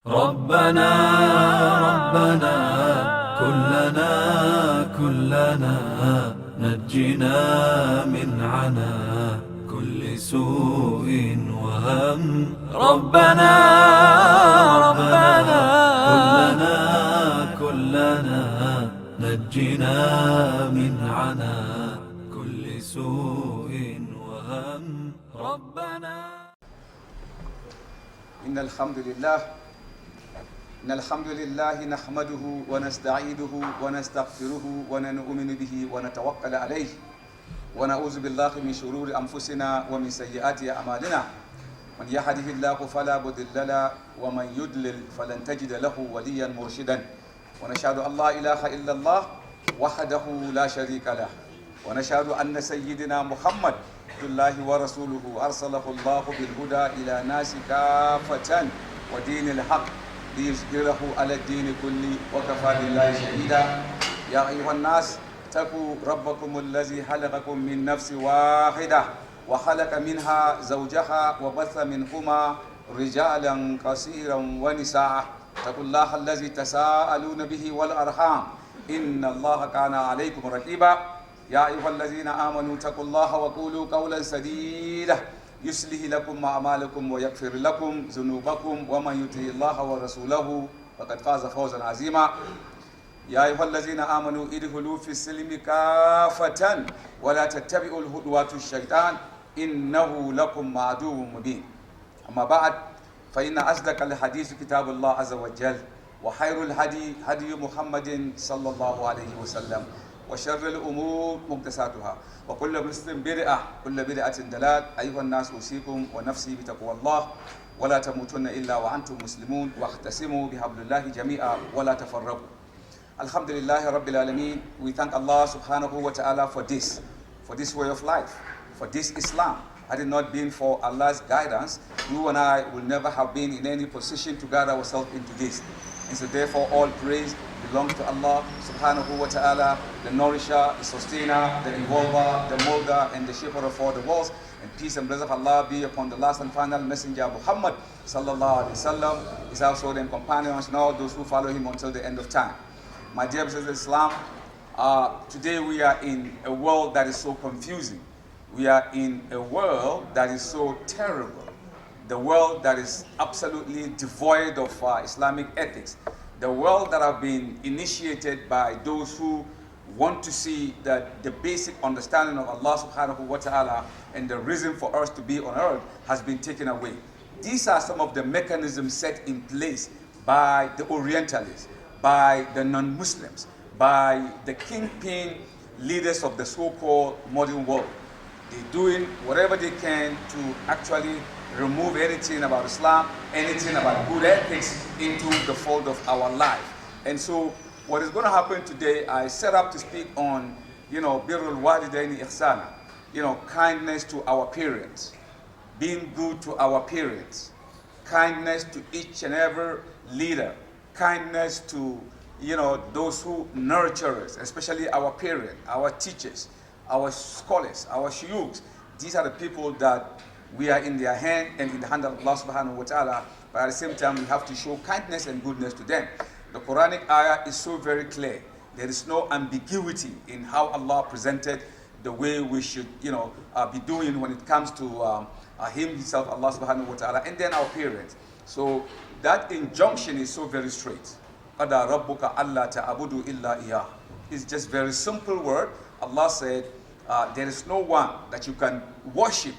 ربنا ربنا كلنا نجنا من عنا كل سوء وهم ربنا ربنا كلنا نجنا من عنا كل سوء وهم ربنا. إن الحمد لله نحمده ونستعيده ونستغفره ونؤمن به ونتوكل عليه ونعوذ بالله من شرور أنفسنا ومن سيئات أعمالنا. من يهده الله فلا مضل له ومن يضلل فلن تجد له وليا مرشدا. ونشهد أن لا إله إلا الله وحده لا شريك له. ونشهد أن سيدنا محمد عبد الله ورسوله أرسله الله بالهدى إلى ناس كافة ودين الحق ليظهره على الدين كله وكفى بالله شهيدا. يا أيها الناس اتقوا ربكم الذي خلقكم من نفس واحدة وخلق منها زوجها وبث منهما رجالا كثيرا ونساء. اتقوا الله الذي تساءلون به والأرحام إن الله كان عليكم رقيبا. يا أيها الذين آمنوا اتقوا الله وقولوا قولا سديدا يصلح لكم أعمالكم ويغفر لكم ذنوبكم ومن يطع الله ورسوله فقد فاز فوزا عظيما. يا أيها الذين آمنوا ادخلوا في السلم كافة ولا تتبعوا الخطوات الشيطان إنه لكم عدو مبين. أما بعد فإن أصدق الحديث كتاب الله عز وجل وخير الهدي هدي محمد صلى الله عليه وسلم وشر الأمور محدثاتها وكل مسلم بدعة كل بدعة ضلال. أيها الناس أوصيكم ونفسي بتقوى الله ولا تموتن إلا وأنتم مسلمون واعتصموا بحبل الله جميعا ولا تفرقوا. Alhamdulillah Rabbil Alameen. We thank Allah subhanahu wa ta'ala for this way of life, for this Islam. Had it not been for Allah's guidance, you and I will never have been in any position to guide ourselves into this. And so therefore all praise belongs to Allah subhanahu wa ta'ala, the nourisher, the sustainer, the evolver, the molder, and the shaper of all the worlds. And peace and blessing of Allah be upon the last and final messenger Muhammad sallallahu alaihi wasallam, his household and companions, and all those who follow him until the end of time. My dear brothers in Islam, today we are in a world that is so confusing. We are in a world that is so terrible. The world that is absolutely devoid of Islamic ethics. The world that have been initiated by those who want to see that the basic understanding of Allah subhanahu wa ta'ala and the reason for us to be on earth has been taken away. These are some of the mechanisms set in place by the Orientalists, by the non-Muslims, by the kingpin leaders of the so-called modern world. They're doing whatever they can to actually remove anything about Islam, anything about good ethics into the fold of our life. And so what is going to happen today, I set up to speak on, birrul walidaini ihsana, kindness to our parents, being good to our parents, kindness to each and every leader, kindness to, those who nurture us, especially our parents, our teachers, our scholars, our shuyukhs. These are the people that we are in their hand and in the hand of Allah subhanahu wa ta'ala, but at the same time we have to show kindness and goodness to them. The Quranic ayah is so very clear. There is no ambiguity in how Allah presented the way we should be doing when it comes to Him Himself, Allah subhanahu wa ta'ala, and then our parents. So that injunction is so very straight. قَدَى رَبُّكَ أَلَّا تَعْبُدُوا إِلَّا إِيَّاهُ. It's just very simple word. Allah said, there is no one that you can worship,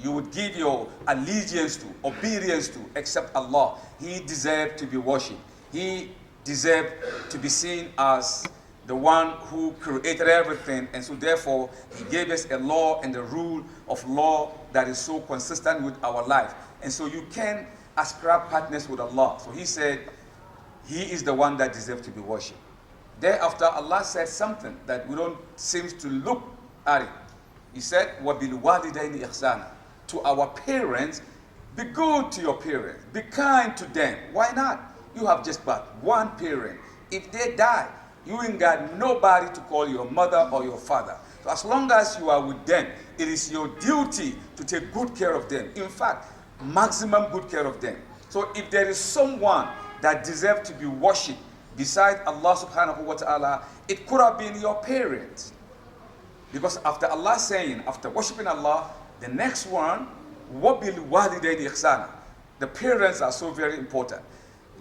you would give your allegiance to, obedience to, except Allah. He deserved to be worshipped. He deserved to be seen as the one who created everything, and so therefore He gave us a law and a rule of law that is so consistent with our life. And so you can ascribe partners with Allah. So He said He is the one that deserves to be worshipped. Thereafter Allah said something that we don't seem to look at it. He said, وَبِالْوَالِدَيْنِ إِحْسَانًا. To our parents, be good to your parents. Be kind to them. Why not? You have just but one parent. If they die, you ain't got nobody to call your mother or your father. So as long as you are with them, it is your duty to take good care of them. In fact, maximum good care of them. So if there is someone that deserves to be worshipped beside Allah subhanahu wa ta'ala, it could have been your parents. Because after Allah saying, after worshipping Allah, the next one, وَبِالْوَالِدَيْنِ إِحْسَانًا. The parents are so very important.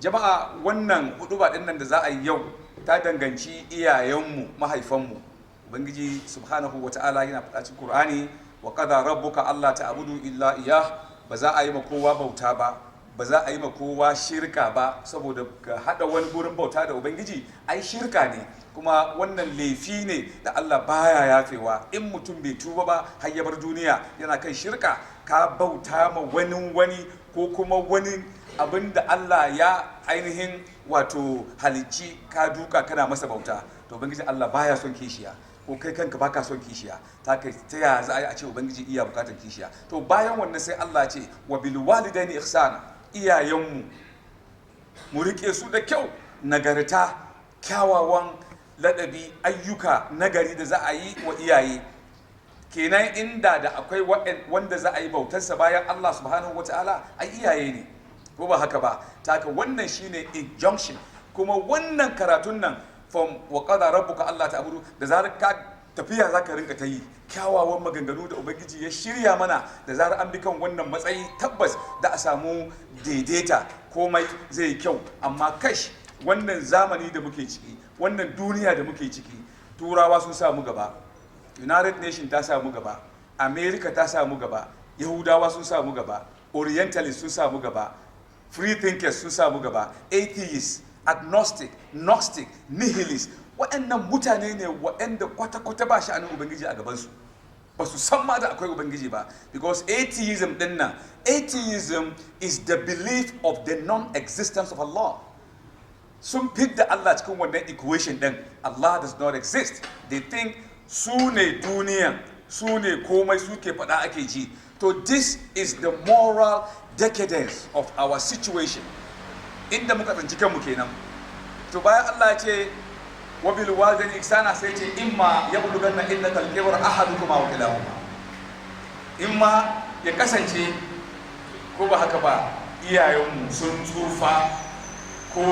Jama'a, wannan huduba din nan da za a yi yau ta danganci iyayenmu, mahaifanmu. Ubangiji subhanahu wa ta'ala yana faɗa cikin Qur'ani, wa qada rabbuka alla ta'budu illa iyyah. Ba za a yi ma kowa bauta ba, ba za a yi ma kowa shirka ba, saboda ka hada wani gurin bauta da Ubangiji ai shirka ne, kuma wannan laifi ne da Allah baya yafewa. In mutum bai tuba ba har ya bar duniya yana kan shirka, ka bauta ma wani ko kuma wani abin da Allah ya ainihin wato halicci, ka duka kana masa bauta, to Ubangiji Allah baya son kishiya, ko kai kanka baka son kishiya, ta ya za a yi a ce Ubangiji iya bukatar kishiya. To bayan wannan sai Allah ce wa bil walidaini ihsana, iyayenmu mu rike su da kyau, nagarta, kyawawan ladabi, ayyuka nagari da za a yi wa iyaye. Kenan inda da akwai wanda za a yi bautarsa bayan Allah subhanahu wataala, ai iyaye ne, ko ba haka ba? Taka wannan shine injunction, kuma wannan karatun nan from wa qada rabbuka Allah ta'budu, da zarar ka tafiya zaka rinka ta yi kyawawan maganganu da Ubangiji ya shirya mana, da zarar an bi kan wannan matsayi tabbas da a samu daidaita, komai zai yi kyau. Amma kash, wannan zamani da muke ciki, wannan duniya da muke ciki, turawa sun samu gaba, United Nations ta samu gaba, America ta samu gaba, Yahudawa sun samu gaba, Orientalists sun samu gaba, free thinkers sun samu gaba, atheists, agnostic, gnostic, nihilist. Waɗannan mutane ne waɗanda kwata-kwata ba sha'anin Ubangiji a gabansu, ba su san ma da akwai Ubangiji ba. Because atheism din nan, atheism is the belief of the non-existence of Allah. Sun fidda Allah cikin wannan equation din. Allah does not exist. They think su ne duniya, su ne komai, suke faɗa ake ji. So this is the moral decadence of our situation. Inda muka tsinci kanmu kenan. To bayan Allah ya ce wa bil walidayni ihsana, sai ce imma yablughanna indaka al-kibra ahaduhuma wa kilahuma. Imma ya kasance, ko ba haka ba, iyayenmu sun tsufa, ko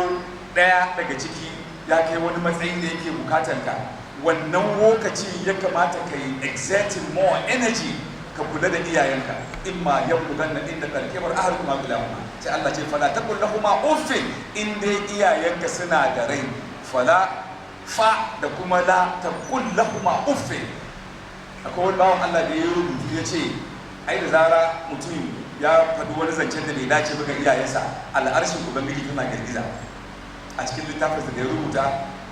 daya daga ciki ya kai wani matsayin da yake bukatanka, wannan lokaci ya kamata ka yi exerting more energy ka kula da iyayenka. Imma yablughanna indaka al-kibra ahaduhuma wa kilahuma, sai Allah ce fala taqul lahumu uffin, in dai iyayenka suna da rai, fala fa da kuma la taqul lahumu uffin. Akwai wani bawan Allah da ya rubutu ya ce ai da zara mutum ya faɗi wani zancen da bai dace ba ga iyayensa, al'arshin Ubangiji tana girgiza. A cikin littafin da ya rubuta,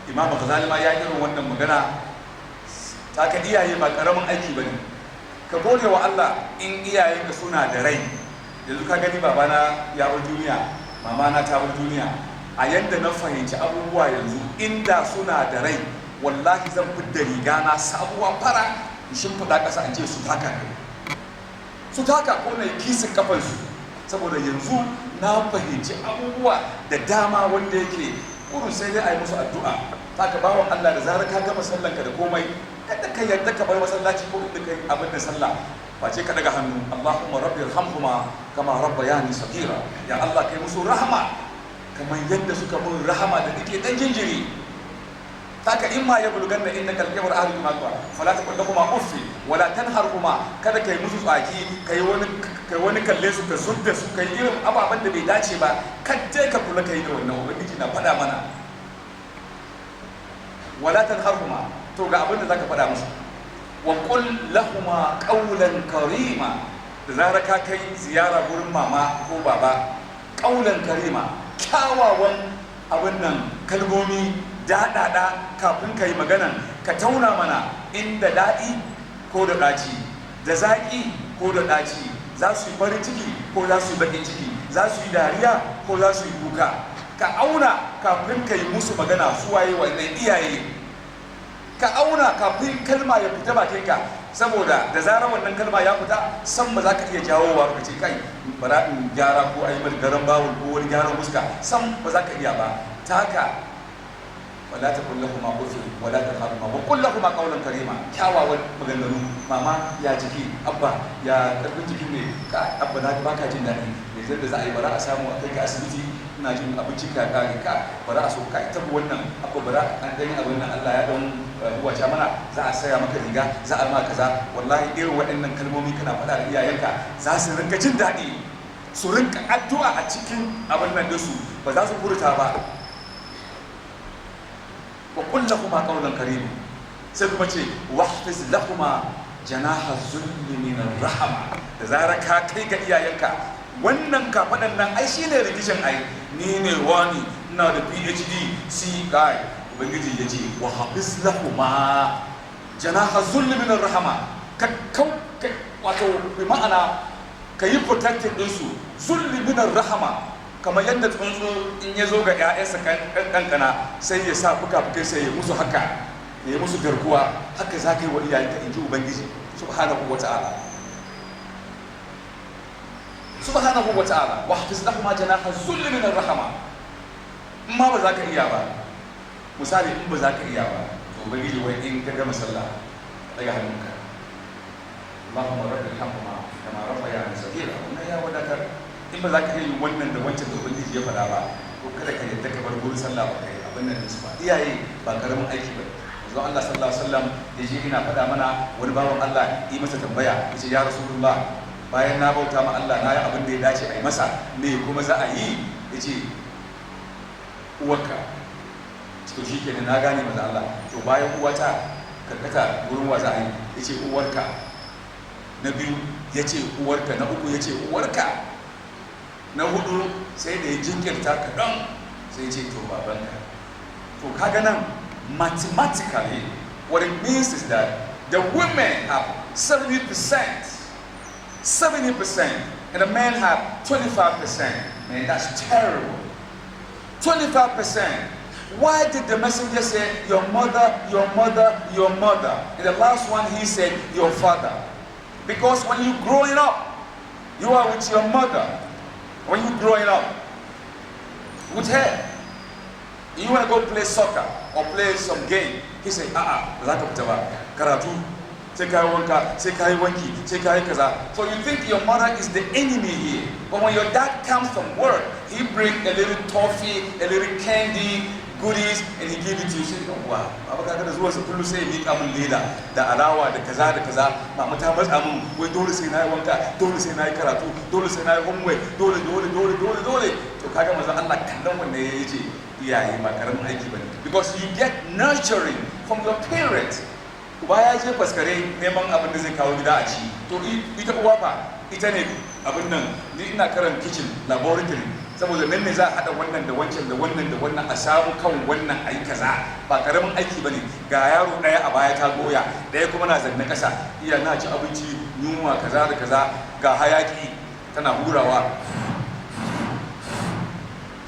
Imam Ghazali ma ya irin wannan magana. Ta ka iyaye ba karamin aiki bane. Ka gode wa Allah in iyayenka suna da rai. Yanzu ka gani babana ya bar duniya, mamana ta bar duniya. A yanda na fahimci abubuwa yanzu, inda suna da rai, wallahi zan fidda riga na sabuwa fara in shimfiɗa ƙasa in ce su taka ne, su taka, ko na yi kisin kafansu, saboda yanzu na fahimci abubuwa da dama wanda yake kurun sai dai a yi musu addu'a. Ta ka bawa Allah da zarar ka gama sallanka da komai, kada ka yarda ka bar masallaci ko inda kai abin da sallah, ba ce ka daga hannu, Allahumma rabbi irhamhuma kama rabbayani saghira. Ya Allah kai musu rahama kamar yadda suka mun rahama da nake dan jinjiri. Taka imma yablughanna innaka al-kibra ahaduhuma fala taqul lahumu uffin wala tanharhuma, kada kai musu tsaki, kai wani kalle su ka zudda su, kai irin ababen da bai dace ba, kadai ka kula kai da wannan. Ubangiji na faɗa mana wala tanharhuma, to ga abin da zaka faɗa musu, wa qul lahumu qawlan karima. Da zarar ka kai ziyara gurin mama ko baba, qawlan karima, kyawawan abin nan kalmomi daɗaɗa kafin ka yi magana, ka tauna mana, inda daɗi ko da ɗaci, da zaƙi ko da ɗaci, za su yi farin ciki ko za su yi baƙin ciki, za su yi dariya ko za su yi kuka. Ka auna kafin ka yi musu magana, su waye wannan iyaye. Ka auna kafin kalma ya fita bakinka, saboda da zarar wannan kalma ya fita, san ba za ka iya jawowa ka ce kai bara in gyara ko a yi garan bawul ko wani gyaran fuska, san ba za ka iya ba. Ta haka wala taqul lahumu uffin wala tanharhuma wa qul lahumu qawlan karima, kyawawan maganganu. Mama ya jiki, abba ya karfin jiki ne, ka abba na baka jin daɗi, yanzu da za a yi bara a samu a kai ka asibiti ina jin abinci ka kare ka bara a so ka ita wannan abu bara an gani abin nan Allah ya dan wace mana za a saya maka riga za a ma kaza wallahi irin waɗannan kalmomi kana faɗa da iyayenka za su rinka jin daɗi su rinka addu'a a cikin abin nan dinsu ba za su furta ba wa qul lahuma qawlan karim sai kuma ce wahfiz lahuma janaha zulli min rahama da zarar ka kai ga iyayenka wannan kafaɗan nan ai shine rikicin ai ni ne wani ina da PhD C guy ubangiji ya ce wa hafiz lahuma janaha zulli min rahama ka wato bi ma'ana ka yi protecting ɗinsu zulli min rahama kamar yadda tsuntsu in ya zo ga 'ya'yansa kankana sai ya sa fuka-fukai sai ya musu haka ya musu garkuwa haka za ka yi wa iyayenka in ji ubangiji subhanahu wa ta'ala subhanahu wa ta'ala wa hafiz lahuma janaha zulli min rahama in ma ba za ka iya ba misali in ba za ka iya ba to ubangiji wai in ka gama sallah daga hannunka Allahumma rabbil hamma kama rabbayani saghira wannan ya wadatar in ba za ka yi wannan da wancan da ubangiji ya faɗa ba ko kada ka yadda ka bar gurin sallah ba kai abin nan su ba iyaye ba karamin aiki ba yanzu Allah sallallahu alaihi wasallam ya je ina faɗa mana wani bawan Allah yi masa tambaya yace ya rasulullah bayan na bauta ma Allah na yi abin da ya dace a yi masa me kuma za a yi yace uwarka to shikenan na gane maza Allah to bayan uwata karkata gurin wa za a yi yace uwarka na biyu yace uwarka na uku yace uwarka na hudu sai da ya jinkirta kaɗan sai ce to babanka to kaga nan mathematically what it means is that the women have 70% and the men have 25%. Man, that's terrible. 25%. Why did the messenger say your mother, your mother, your mother? In the last one he said your father. Because when you're growing up, you are with your mother. When you're growing up with her, you want to go play soccer or play some game, he say, karatu, sai kai wanka, sai kai wanki, sai kai kaza. So you think your mother is the enemy here. But when your dad comes from work, he bring a little toffee, a little candy, goodies, and he give it to you. Say, oh wow, baba kaga da zuwa sa kullu sai ya mika min leda da alawa da kaza. Mama ta matsa min, wai dole sai na yi wanka, dole sai na yi karatu, dole sai na yi homework, dole. To kaga manzo Allah kallon wannan yace iyaye ba karamin aiki bane. Because you get nurturing from your parents. Uba ya je faskare neman abin da zai kawo gida a ci. To ita uwa fa ita ne abin nan ni ina karan kitchen laboratory saboda nan ne za a haɗa wannan da wancan da wannan a samu kan wannan ayi kaza ba karamin aiki bane ga yaro ɗaya a baya ta goya ɗaya kuma na zanne ƙasa iya na ci abinci yunwa kaza da kaza ga hayaki tana hurawa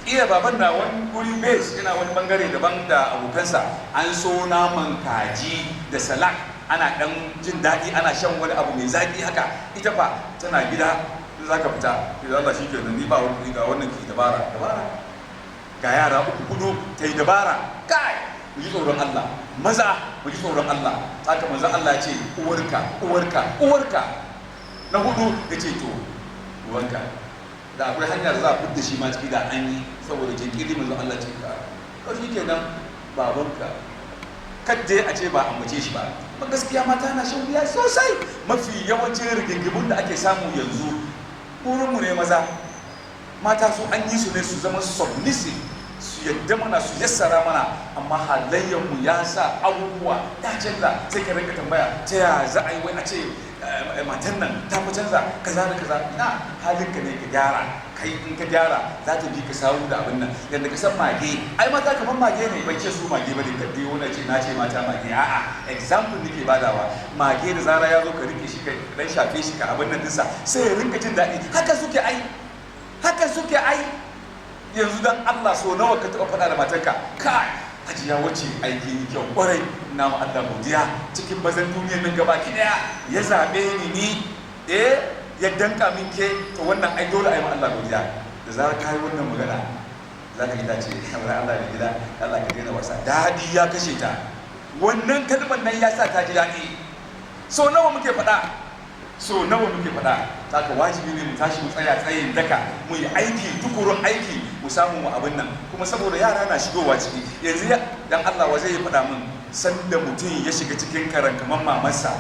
iya baban na wani guri base yana wani bangare daban da abokansa an so naman kaji da salak ana dan jin daɗi ana shan wani abu mai zaki haka ita fa tana gida za ka fita idan Allah shi ke nan ni ba wani ga wannan ke dabara ga yara uku hudu ta yi dabara kai mu ji tsoron Allah maza mu ji tsoron Allah haka manzo Allah ya ce uwarka na hudu ya ce to uwanka da akwai hanyar za a fidda shi ma ciki da an yi saboda jinkiri manzo Allah ce ka shi kenan babanka kadda a ce ba a mace shi ba gaskiya mata na shan wuya sosai mafi yawancin rigingimun da ake samu yanzu burinmu ne maza mata su an yi su ne su zama submissive su yadda mana su yassara mana amma halayyarmu ya sa abubuwa ya canza sai ka rinka tambaya ta ya za a yi wai a ce matan nan ta fi canza kaza da kaza na halinka ne ka gyara kai in ka gyara za ta bi ka samu da abin nan yadda ka san mage ai mata kamar mage ne ban ce su mage ba ne ka biyo na ce na ce mata mage a'a example nake badawa mage da zara ya zo ka rike shi ka dan shafe shi ka abin nan dinsa sai ya rinka jin daɗi haka suke ai yanzu dan Allah so nawa ka taɓa faɗa da matarka kai hajiya wacce aiki yi kyau kwarai na ma Allah godiya cikin bazan duniyar nan gaba ki daya ya zaɓe ni ya danka min ke to wannan ai dole ai ma Allah godiya da zarar kai wannan magana za ka gida ce kamar Allah da gida Allah ka daina wasa dadi ya kashe ta wannan kalmar nan ya sa ta ji daɗi so nawa muke faɗa Saka wajibi ne mu tashi mu tsaya tsayin daka mu yi aiki tukurun aiki mu samu mu abin nan kuma saboda yara na shigowa ciki yanzu dan Allah wa zai faɗa min sanda mutum ya shiga cikin karan kamar mamarsa.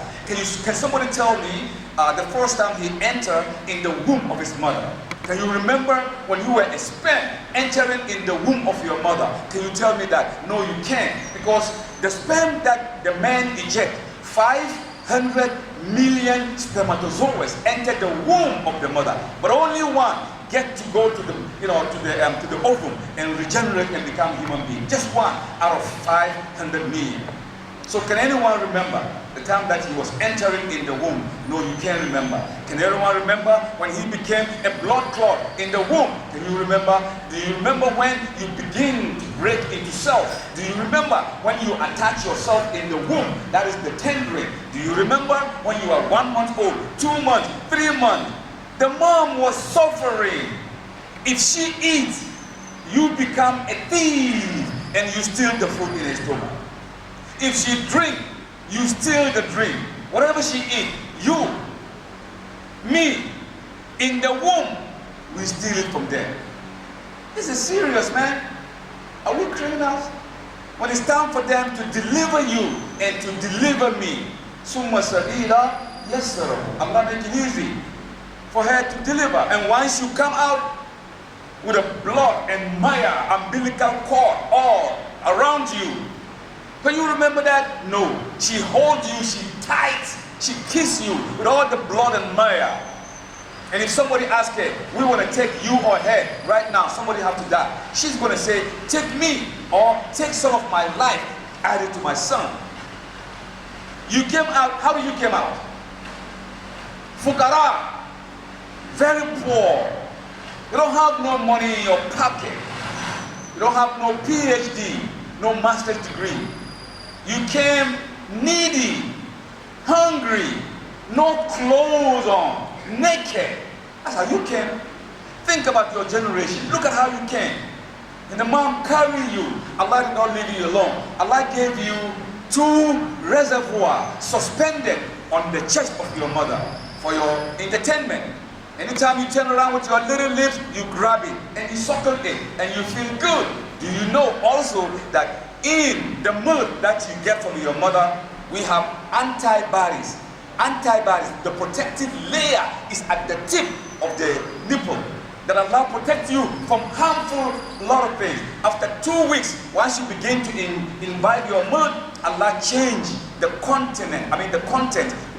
Can somebody tell me the first time he entered in the womb of his mother? Can you remember when you were a sperm entering in the womb of your mother? Can you tell me that? No, you can't, because the sperm that the man eject, 500 million spermatozoids enter the womb of the mother, but only one get to go to the to the ovum and regenerate and become human being. Just one out of 500 million. So can anyone remember the time that he was entering in the womb? No, you can't remember. Can anyone remember when he became a blood clot in the womb? Can you remember? Do you remember when you begin to break into cells? Do you remember when you attach yourself in the womb? That is the tendering. Do you remember when you are 1 month old, 2 months, 3 months? The mom was suffering. If she eats, you become a thief and you steal the food in her stomach. If she drink, you steal the drink. Whatever she eat, you, me, in the womb, we steal it from them. This is serious, man. Are we criminals? When it's time for them to deliver you and to deliver me, summa sabila yassarahu. I'm not making it easy for her to deliver. And once you come out with a blood and mire, umbilical cord all around you, can you remember that? No. She holds you, she tight, she kisses you with all the blood and mire. And if somebody asks her, we want to take you or her right now, somebody have to die, she's going to say, take me or take some of my life, add it to my son. You came out, how did you came out? Fukara, very poor. You don't have no money in your pocket. You don't have no PhD, no master's degree. You came needy, hungry, no clothes on, naked. That's how you came. Think about your generation. Look at how you came. And the mom carried you. Allah did not leave you alone. Allah gave you 2 reservoirs suspended on the chest of your mother for your entertainment. Anytime you turn around with your little lips, you grab it and you suckle it and you feel good. Do you know also that in the milk that you get from your mother, we have antibodies. Antibodies, the protective layer is at the tip of the nipple. That Allah protects you from harmful lot of things. After 2 weeks, once you begin to imbibe your milk, Allah change the content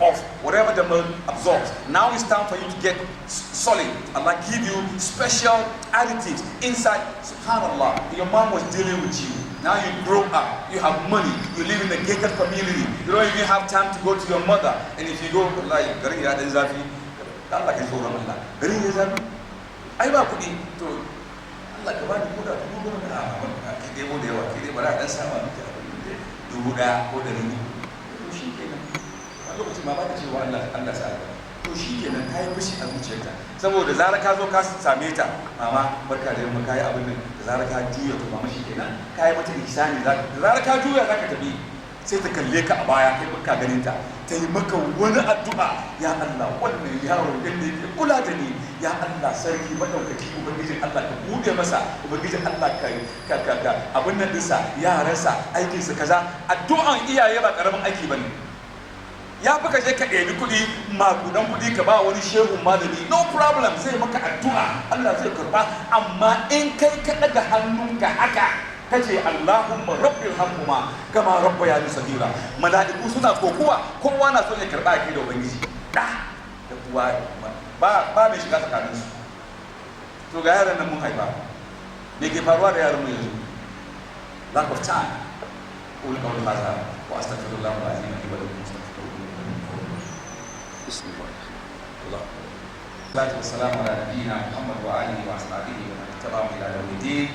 of whatever the milk absorbs. Now it's time for you to get solid. Allah give you special additives inside. Subhanallah, your mom was dealing with you. Now you grow up, you have money, you live in a gated community. You don't even have time to go to your mother. And if you go, like, Allah can show them Allah. Ai ba kuɗi to Allah ka bani koda dubu goma na ki debo da yawa ki dai bara dan sama miki dubu ɗaya ko da ni to shi kenan a lokacin ma ba ta cewa Allah sa to shi kenan kai fushi a zuciyarta saboda zara ka zo ka same ta mama barka da yamma kai abin nan da zara ka juya to mama shi kenan kai mata ihsani da zara ka juya zaka tafi sai ta kalle ka a baya kai baka ganin ta ta yi maka wani addu'a, ya Allah wannan yaro din da yake kula da ni, ya Allah sarki madaukaki ubangijin Allah ka bude masa, ubangijin Allah ka abin nan dinsa yaransa aikinsa kaza. Addu'an iyaye ba karamin aiki bane. Ya fi kaje ka ɗebi kuɗi magudan kuɗi ka ba wani shehu malami, no problem, zai maka addu'a Allah zai karba. Amma in kai ka daga hannunka haka kace Allahumma rabbil hamhuma kama rabbayani saghira, mala'iku suna kokuwa, kowa na so ya karba yake da ubangiji da kuwa ba mai shiga tsakanin su. To ga yaran nan mun haifa, me ke faruwa da yaran mu yanzu? Lack of time. Qul qawli hadha wa astaghfirullah al-azim li wa lakum. Bismillah. Salatu wassalamu ala nabiyyina Muhammad wa alihi wa ashabihi wa man tabi'ahum ila yawmid din.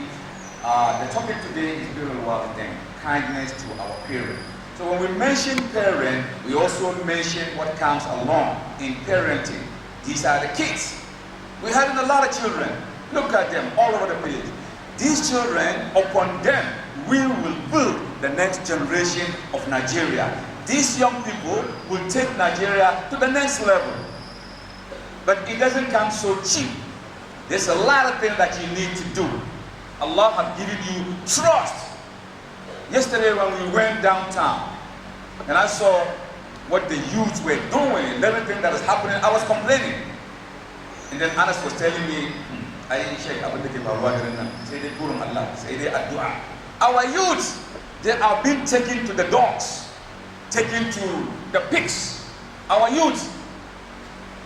The topic today is birrul walidain, kindness to our parents. So when we mention parent, we also mention what comes along in parenting. These are the kids. We have a lot of children. Look at them all over the place. These children, upon them, we will build the next generation of Nigeria. These young people will take Nigeria to the next level. but it doesn't come so cheap. There's a lot of things that you need to do. Allah has given you trust. Yesterday when we went downtown and I saw what the youth were doing and everything that is happening, I was complaining. And then Anas was telling me, our youths, they are being taken to the dogs, taken to the pigs. Our youths,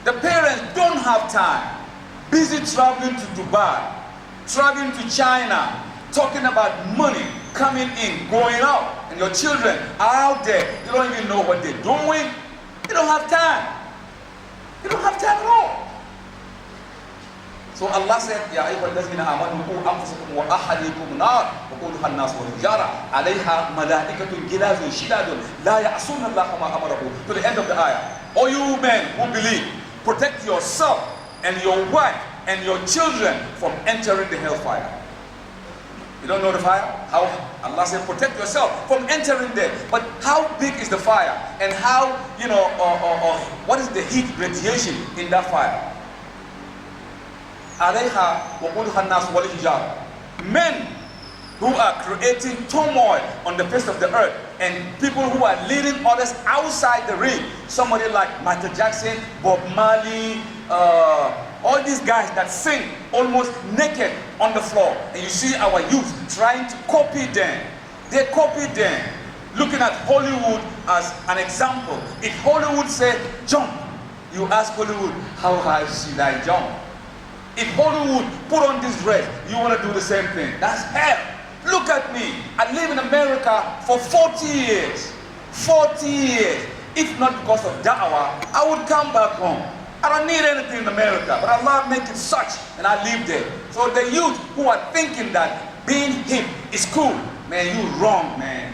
the parents don't have time, busy traveling to Dubai, traveling to China, talking about money, coming in, going out, and your children are out there, you don't even know what they're doing. You don't have time. You don't have time at all. So Allah said, Ya ayyuhallazina amanu qu anfusakum wa ahlikum nar wa quduha an-nas wal hijara 'alayha malaikatun ghilazun shidadun la ya'suna Allaha ma amarahu, to the end of the ayah. O you men who believe, protect yourself and your wife and your children from entering the hellfire. You don't know the fire? How Allah said protect yourself from entering there. But how big is the fire? And how, what is the heat radiation in that fire? Men who are creating turmoil on the face of the earth, and people who are leading others outside the ring. Somebody like Michael Jackson, Bob Marley, all these guys that sing almost naked on the floor. And you see our youth trying to copy them. They copy them, looking at Hollywood as an example. If Hollywood said jump, you ask Hollywood, how high should I jump? If Hollywood put on this dress, you want to do the same thing. That's hell. Look at me. I live in America for 40 years. 40 years. If not because of da'wah, I would come back home. I don't need anything in America, but Allah make it such, and I live there. So the youth who are thinking that being hip is cool, man, you wrong, man.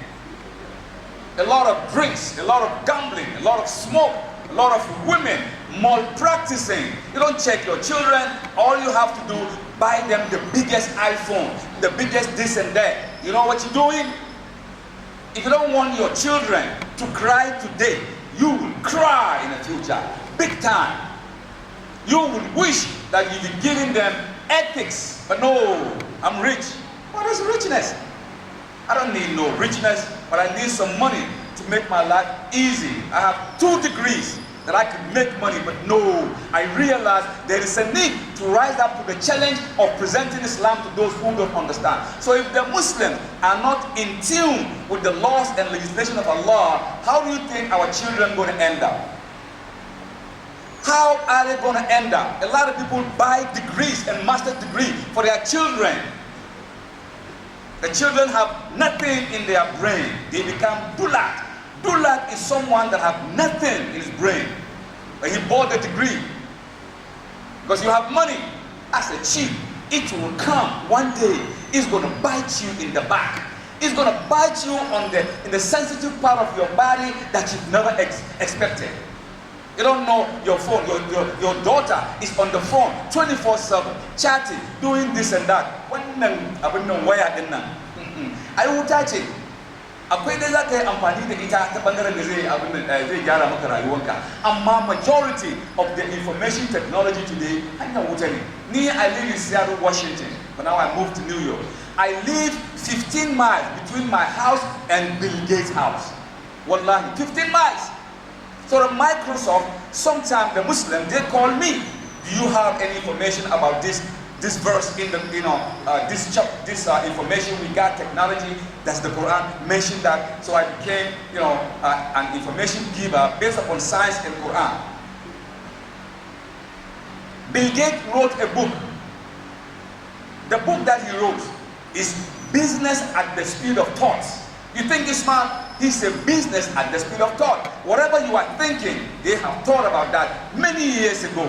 A lot of drinks, a lot of gambling, a lot of smoke, a lot of women malpracticing. You don't check your children. All you have to do, buy them the biggest iPhone, the biggest this and that. You know what you're doing? If you don't want your children to cry today, you will cry in the future, big time. You will wish that you'd be giving them ethics, but no, I'm rich. What is richness? I don't need no richness, but I need some money to make my life easy. I have 2 degrees that I could make money, but no, I realize there is a need to rise up to the challenge of presenting Islam to those who don't understand. So if the Muslims are not in tune with the laws and legislation of Allah, how do you think our children are going to end up? How are they going to end up? A lot of people buy degrees and master's degree for their children. The children have nothing in their brain. They become dullard. Dullard is someone that have nothing in his brain, but he bought the degree because you have money. As a chief, it will come one day. It's going to bite you in the back. It's going to bite you in the sensitive part of your body that you've never expected. You don't know your phone. Your daughter is on the phone 24/7, chatting, doing this and that. I will touch it. Akwai dai za ka yi amfani da ita ta bangaren da zai gyara maka rayuwanka, amma majority of the information technology today hanyar wuta ne. Ni, I live in Seattle, Washington, but now I moved to New York. I live 15 miles between my house and Bill Gates' house. Wallahi, 15 miles. So the Microsoft, sometimes the Muslim, they call me, do you have any information about this verse in the, this information we got, technology, that's the Quran, mentioned that. So I became, an information giver based upon science and Quran. Bill Gates wrote a book. The book that he wrote is Business at the Speed of Thought. You think he's smart? He's a business at the speed of thought. Whatever you are thinking, they have thought about that many years ago.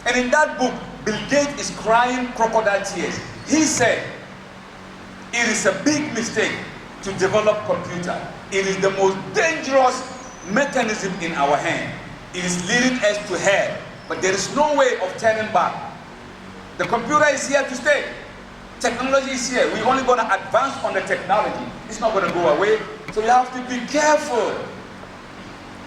And in that book, Bill Gates is crying crocodile tears. He said, it is a big mistake to develop computer. It is the most dangerous mechanism in our hand. It is leading us to hell, but there is no way of turning back. The computer is here to stay. Technology is here. We're only going to advance on the technology. It's not going to go away. So you have to be careful.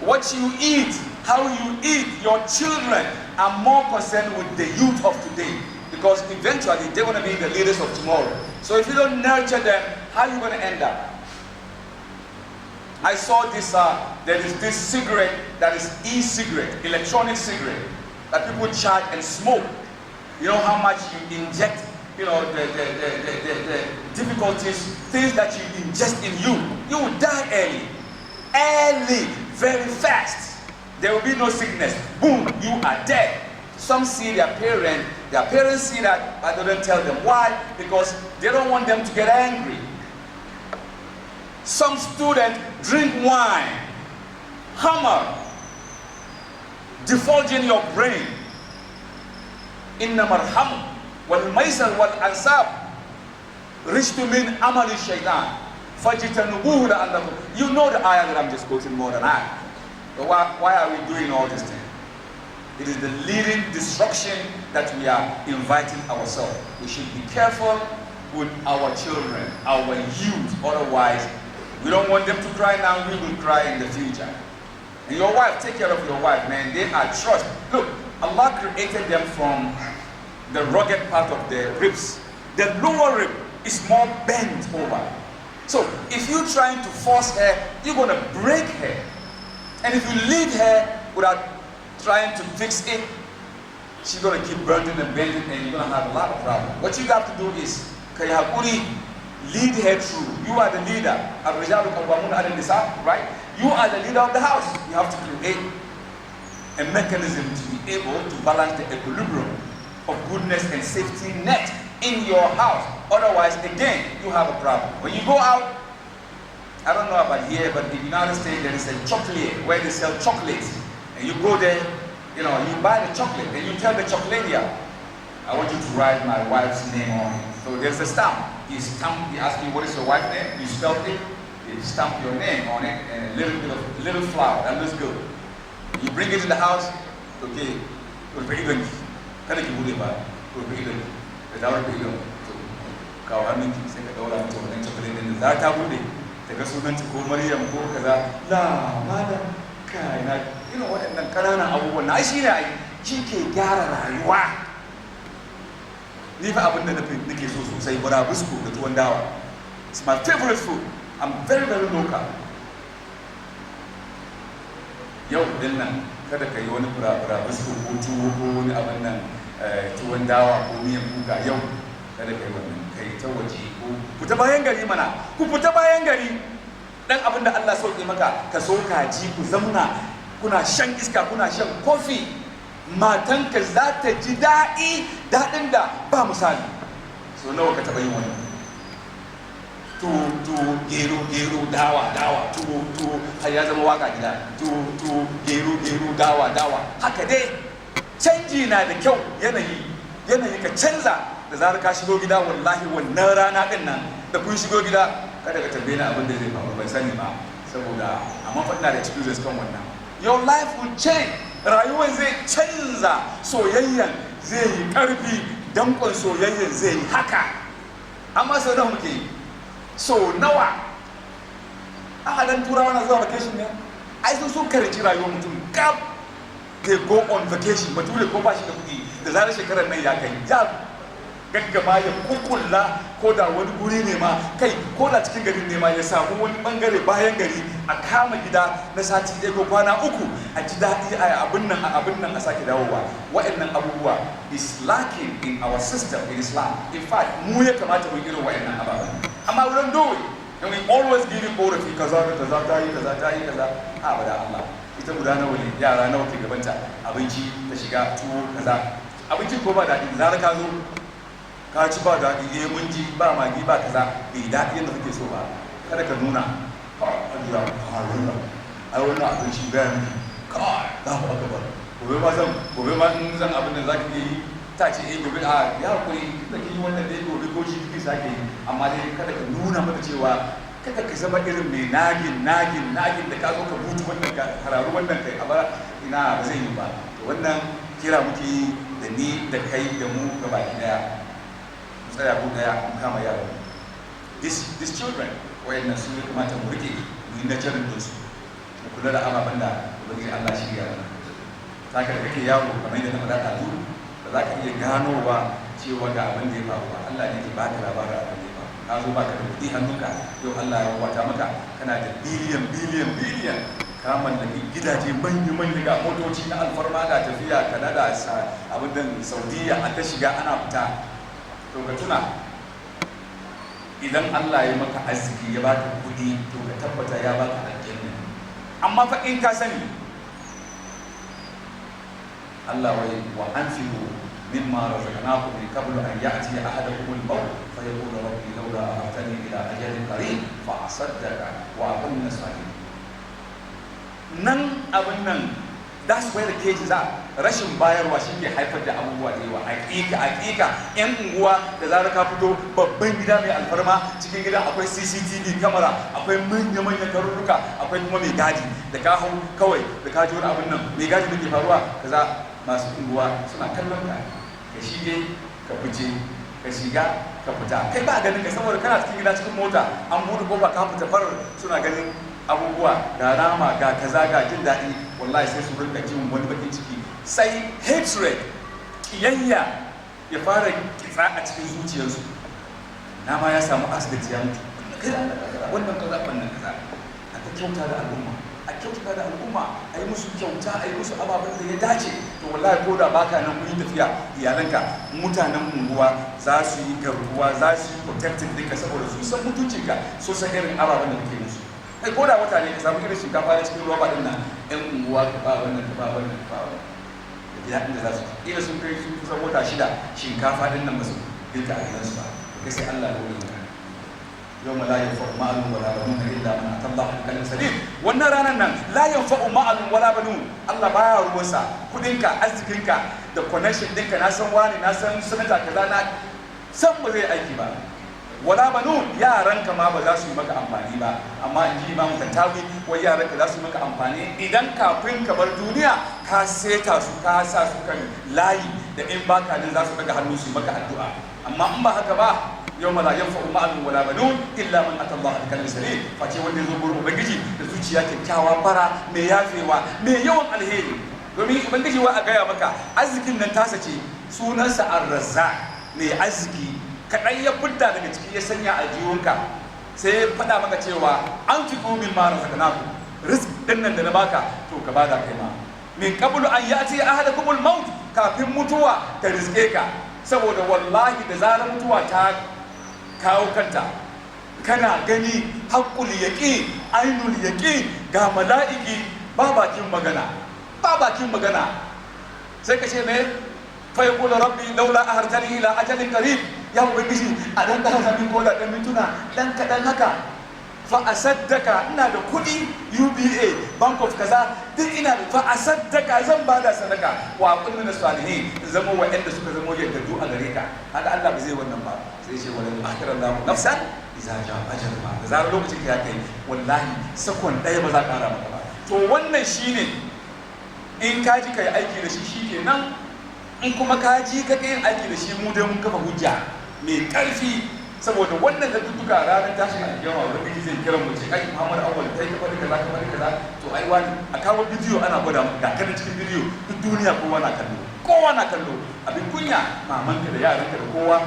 What you eat how you eat. Your children are more concerned with the youth of today, because eventually they're going to be the leaders of tomorrow. So if you don't nurture them, how are you going to end up? I saw this, there is this cigarette that is e-cigarette, electronic cigarette, that people charge and smoke. You know how much you inject, you know, the difficulties, things that you ingest in you. You will die early, very fast. There will be no sickness. Boom, you are dead. Some see their parents see that, but they don't tell them. Why? Because they don't want them to get angry. Some students drink wine, hammer, defulging your brain. إنما الخمر والميسر والأنساب رجت من عمل الشيطان فاجتنبوه لعلكم. You know the ayah that I'm just quoting more than I. But why are we doing all this thing? It is the leading destruction that we are inviting ourselves. We should be careful with our children, our youth. Otherwise, we don't want them to cry now, we will cry in the future. And your wife, take care of your wife, man. They are trust. Look, Allah created them from the rugged part of the ribs. The lower rib is more bent over. So if you're trying to force her, you're going to break her. And if you leave her without trying to fix it, she's going to keep burning and bending, and you're going to have a lot of problems. What you have to do is, lead her through. You are the leader. Right? You are the leader of the house. You have to create a mechanism to be able to balance the equilibrium of goodness and safety net in your house. Otherwise, again, you have a problem. When you go out, I don't know about here, but in the United States, there is a chocolate where they sell chocolates. And you go there, you know, you buy the chocolate, and you tell the chocolatier, I want you to write my wife's name on it. So there's a stamp. You ask me, what is your wife's name? You spell it, you stamp your name on it, and a little flower. That looks good. You bring it in the house, okay, kada ki bude ba, ko bi ido, da dawo da ido, to kawo hannunki sai ka daura mata wannan chocolate din da za ta bude, ta ga sunanta ko Maryam ko kaza, la malam kai na irin waɗannan ƙananan abubuwan na shi ne ai shi ke gyara rayuwa. Ni fa abin da nake so sosai burabusko da tuwon dawa. It's my favorite food. I'm very, very local. Yau din nan kada ka yi wani burabusko ko tuwo ko wani abin nan tuwon dawa ko miyan kuka yau kada ka yi wannan kai ta waje ko fita bayan gari mana ku fita bayan gari dan abin da Allah sauke maka ka so kaji ku zamna kuna shan iska kuna shan kofi matanka za ta ji daɗin da ba misali. So nawa ka taɓa yin wannan? Tuwo, gero, dawa, tuwo, har ya zama waka gida. Tuwo, gero, dawa. Haka dai, canji na da kyau yanayi ka canza da zarar ka shigo gida. Wallahi wannan rana ɗin nan da kun shigo gida, kada ka tambaye ni abin da zai faru, bai sani ba, saboda amma faɗina da experience kan wannan. Your life will change. Rayuwar zai canza, soyayyan zai yi ƙarfi, dankon soyayyan zai yi haka. Amma sau nawa muke yi? So nawa? A halin turawa na zuwa vacation ne? Ai sun karanci rayuwar mutum gab. They go on vacation, bature ko ba shi da kuɗi da zarar shekarar nan ya kai ya gaggama ya kukulla ko da wani guri ne ma kai ko da cikin garin ne ma ya samu wani bangare bayan gari a kama gida na sati ɗaya ko kwana uku a ji daɗi a abin nan a sake dawowa. Wa'annan abubuwa is lacking in our system in Islam. In fact, mu ya kamata mu irin wa'annan ababen. Amma we don't do it, and we always give it korafi kaza ta yi kaza. Ha bada Allah. Ita guda nawa ne, yara nawa ke gabanta, abinci ta shiga tuwo kaza. Abinci ko ba daɗi, zarar ka zo ka ci ba daɗi, mun ji ba magi ba kaza, bai daɗi yadda kake so ba. Kada ka nuna, Allah, ai wannan abinci gaya mini, kawai, za mu aka ba. Gobe ma in zan abin da za ka yi, ta ce gobe a ya hakuri da ke yi wannan dai gobe ko shi kike sake yi, amma dai kada ka nuna mata cewa kada ka zama irin mai nagin da ka zo ka mutu wannan ka hararu wannan kai a bara ina ba zai yi ba. Wannan kira muke yi da ni da kai da mu gaba daya mu tsaya ko daya mu kama yaro. These children wayannan su ne kamata mu rike mu yi najarin dinsu mu kula da ababen da ubangiji Allah shi ya za ka kake yawo kamar yadda na faɗa ɗazu ba za ka iya ganowa cewa ga abin da ya faru ba. Allah ne ke ba ka labarin abin da ya faru. Ka zo ba ka da kuɗi hannunka yau Allah ya wata maka kana da biliyan ka mallaki gidaje manya ga motoci na alfarma ga tafiya Canada abin da Saudiya a ta shiga ana fita. To ka tuna idan Allah ya maka arziki ya baka kuɗi to ka tabbata ya baka aljanna. Amma fa in ka sani Allah wai wa anfiqu mimma razaqnakum min qablu an ya'ti ahadakum al-maut fa yaqulu rabbi lawla akhartani ila ajalin qarib fa asaddaqa wa akun min as-salihin. Nan abin nan, that's where the cage is at. Rashin bayarwa shi ke haifar da abubuwa da yawa. Hakika yan unguwa da zarar ka fito babban gida mai alfarma, cikin gidan akwai CCTV kamera, akwai manyan tarurruka, akwai kuma mai gadi da ka hau kawai da ka ji wani abin nan mai gadi da ke faruwa kaza, masu unguwa suna kallon ka shige ka fice, ka shiga ka fita. Kai ba ganin ka saboda kana cikin gida cikin mota an buɗe kofa ka fita farar, suna ganin abubuwa ga rama ga kaza ga jin daɗi. Wallahi sai su rinka jin wani bakin ciki, sai hatred, kiyayya ya fara kitsa a cikin zuciyarsu. Na ma ya samu accident ya mutu, wannan kaza a ta kyauta da al'umma, a yi musu kyauta, a yi musu ababen da ya dace. To wallahi ko da baka nan kun yi tafiya, iyalanka mutanen unguwa za su yi garkuwa, za su yi protecting ɗinka saboda su san mutuncinka, so san irin ababen da kake musu. Kai ko da wata ne ka samu irin shinkafa da cikin roba din nan, ɗan unguwa ka ba wannan ka ba wannan ka ba wannan, da gida inda za su ila sun kai sun kusan wata 6 shinkafa din nan ba su girka a gidansu ba. Kai sai Allah da wani magana, yawma la yanfa'u ma'alun wala banun illa man ata Allah bi qalbin salim. Wannan ranar nan la yanfa'u ma'alun wala banun, Allah baya ruwansa kudinka, arzikinka da connection ɗinka, na san wani, na san sanata kaza, na san ba zai aiki ba. Wala banun, yaranka ma ba za su yi maka amfani ba. Amma in ji Imam Tantawi, wai yaranka za su yi maka amfani idan kafin ka bar duniya ka seta su, ka sa su kan layi da in baka nan za su daga hannu su yi maka addu'a. Amma in ba haka ba, yawma la yanfa'u ma'alun wala banun illa man ata Allah bi qalbin salim. Face wanda ya zo gurin Ubangiji da zuciya kyakkyawa, fara, mai yafewa, mai yawan alheri. Domin Ubangiji wa a gaya maka arzikin nan tasa ce, sunansa Ar-Razzaq, mai arziki. Kaɗan ya fidda daga ciki ya sanya a jiwonka, sai ya faɗa maka cewa an fi ƙumin mara sakanaku, risk ɗin nan da na baka to ka bada kai ma. Min qablu an ya'ti ahadakumul maut, kafin mutuwa ta riske ka. Saboda wallahi da zarar mutuwa ta kawo kanta, kana gani haqqul yaqin, ainul yaqin, ga mala'iki ba bakin magana, sai ka ce me fa yaqulu rabbi laula ahartani ila ajalin qarib. Ya Ubangiji, a ɗan ƙasa min koda ɗan mintuna ɗan kaɗan haka, fa a saddaka, ina da kuɗi UBA, Bank of kaza, duk ina da fa a saddaka, zan ba da sadaka wa kullu na salihin, zama wa'anda suka zama yardadu a gare ka. Haka Allah ba zai wannan ba, sai ce wala akhira Allahu nafsan idza ja'a ajaluha. Da zarar lokacin ka ya kai, wallahi sakon ɗaya ba za ka ƙara maka ba. To wannan shine in ka ji kai aiki da shi shikenan, in kuma ka ji ka yin aiki da shi, mu dai mun kafa hujja mai ƙarfi. Saboda wannan da dukkan ranar tashin alƙiyama wanda kake zai kira mu ce kai Muhammad Awwal kai ka faɗi kaza, to ai wani a kawo bidiyo ana gwada mu ga kana cikin bidiyo, duk duniya kowa na kallo, abin kunya, mamanka da yaranka da kowa.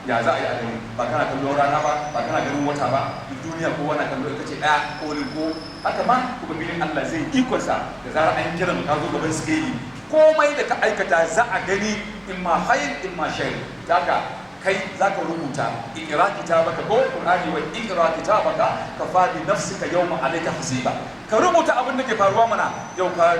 Ya za a yi a gani, ba kana kallon rana ba kana ganin wata ba, duk duniya kowa na kallo, ita ce ɗaya ko haka ma ubangijin Allah zai ikonsa da zarar an kira mu ka zo gaban skeli, komai da ka aikata za a gani, in ma hayr in ma shar. Daga kai za ka rubuta ikra kitabaka ko Qur'ani, wa ikra kitabaka kafa bi nafsika yawma alayka hasiba. Ka rubuta abin da ke faruwa mana, yau ka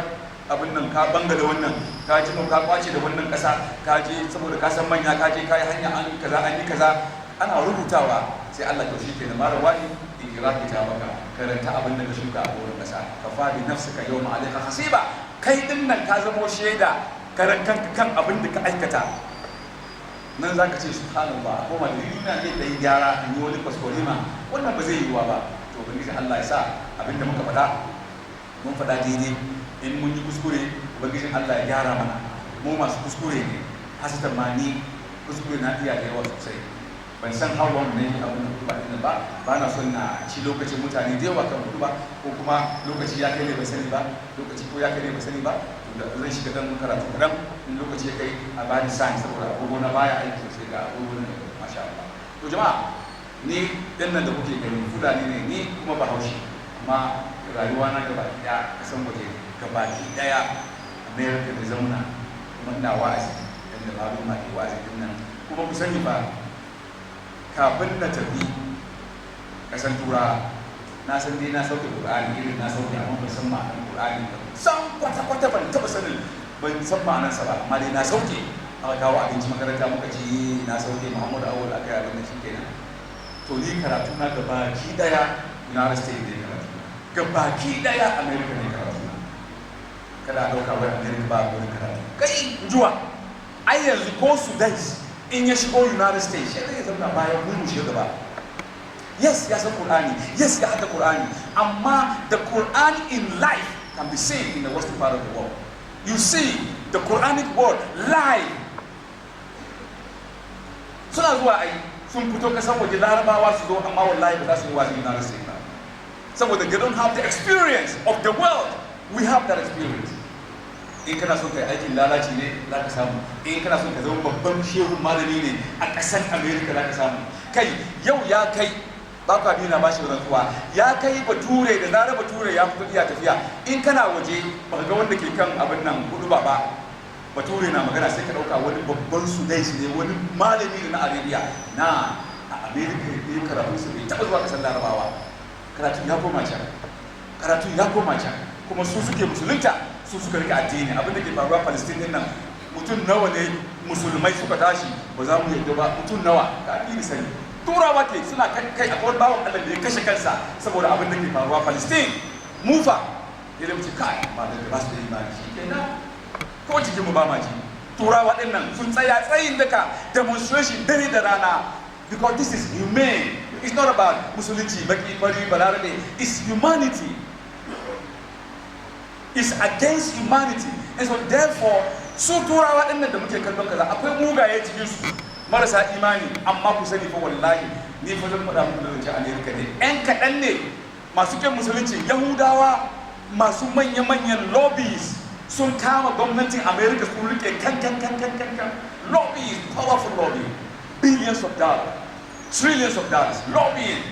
abin nan ka banga da wannan, ka ji ka kwace da wannan kasa, ka je saboda ka san manya, ka je kai hanya an yi kaza, ana rubutawa. Sai Allah to shi kenan mara wani ikra kitabaka, karanta abin da ka shuka a wurin kasa, kafa bi nafsika yawma alayka hasiba. Kai din nan ka zamo shaida karan kan abin da ka aikata. Nan za ka ce subhanallah, ko ma dalilina ne da yi gyara, an yi wani kwaskwarima, wannan ba zai yiwuwa ba. To ubangiji Allah ya sa abinda muka faɗa mun faɗa daidai, in mun yi kuskure ubangijin Allah ya gyara mana. Mu masu kuskure ne, hasatan ma ni kuskure na iya da yawa sosai. Ban san hawan ne abin da ba na son na ci lokacin mutane da yawa kan hudu ba, ko kuma lokaci ya kai ne ba sani ba, lokaci ko ya kai ne ba sani ba. zan shiga dan karatu kadan in lokaci ya kai a bani science saboda agogo na baya aiki sai ga agogo na masha Allah. To jama'a ni dan nan da kuke gani Fulani ne ni kuma Bahaushe, amma rayuwa na gaba daya kasan waje gabaki daya America da zauna kuma ina wa'azi da maluma ke wa'azi din nan. Kuma ku sani ba, kafin na tafi kasan Tura na san dai na sauke Qur'ani irin na sauke, amma ban san ma'anar Qur'ani ba, san kwata ban taba sanin, ban san ma'anarsa ba, amma dai na sauke. Aka kawo abinci makaranta muka ce na sauke Muhammadu Awwal aka yi abin da shi kenan. To ni karatu na gabaki daya United States ne karatu, gabaki daya America ne karatu. Kada a dauka wai America ba gurin karatu. Kai juwa ai yanzu ko Sudan in ya shigo United States sai ya zama bayan mu shiga gaba. Yes, ya san Qur'ani, yes, ya hada Qur'ani, amma the Qur'an in life can be seen in the western part of the world. You see the Quranic word live. Suna zuwa ai sun fito kasan waje Larabawa su zo, amma wallahi ba za su yi wazi United States ba, saboda they don't have the experience of the world. We have that experience. In kana son kai aikin lalaci ne za ka samu, in kana son ka zama babban shehu malami ne a ƙasar America za ka samu. Kai yau ya kai ba ka dina ba shi rantsuwa, ya kai bature da zarar bature ya fito iya tafiya, in kana waje ba ka ga wanda ke kan abin nan Hudubar ba, bature na magana sai ka dauka wani babban Sudais ne, wani malami na Arabia na a America ne karatu su bai taɓa zuwa kasar Larabawa. Karatu ya koma can, karatu ya koma can, kuma su suke musulunta, su suka rike addini. Abin da ke faruwa Palestine din nan, mutum nawa ne musulmai suka tashi ba za mu yadda ba, mutum nawa ka addini sani. Turawa ke suna kai a kawar bawan Allah da ya kashe kansa saboda abin da ke faruwa Palestine. Mufa ya da mutu kai ba da ba su da imani shi kenan, ko jikin mu ba ma ji. Turawa din nan sun tsaya tsayin daka demonstration dare da rana, because this is humane. It's not about musulunci baki fari balarabe, it's humanity. It's against humanity. And so therefore su Turawa din nan da muke kallon kaza akwai mugaye cikin su marasa imani, amma ku sani fa wallahi ni fa zan faɗa muku da zance America ne ƴan kaɗan ne masu kyan musulunci. Yahudawa masu manya-manyan lobbies sun kama gwamnatin America sun rike kan lobbies, powerful lobby, billions of dollars, trillions of dollars lobbying.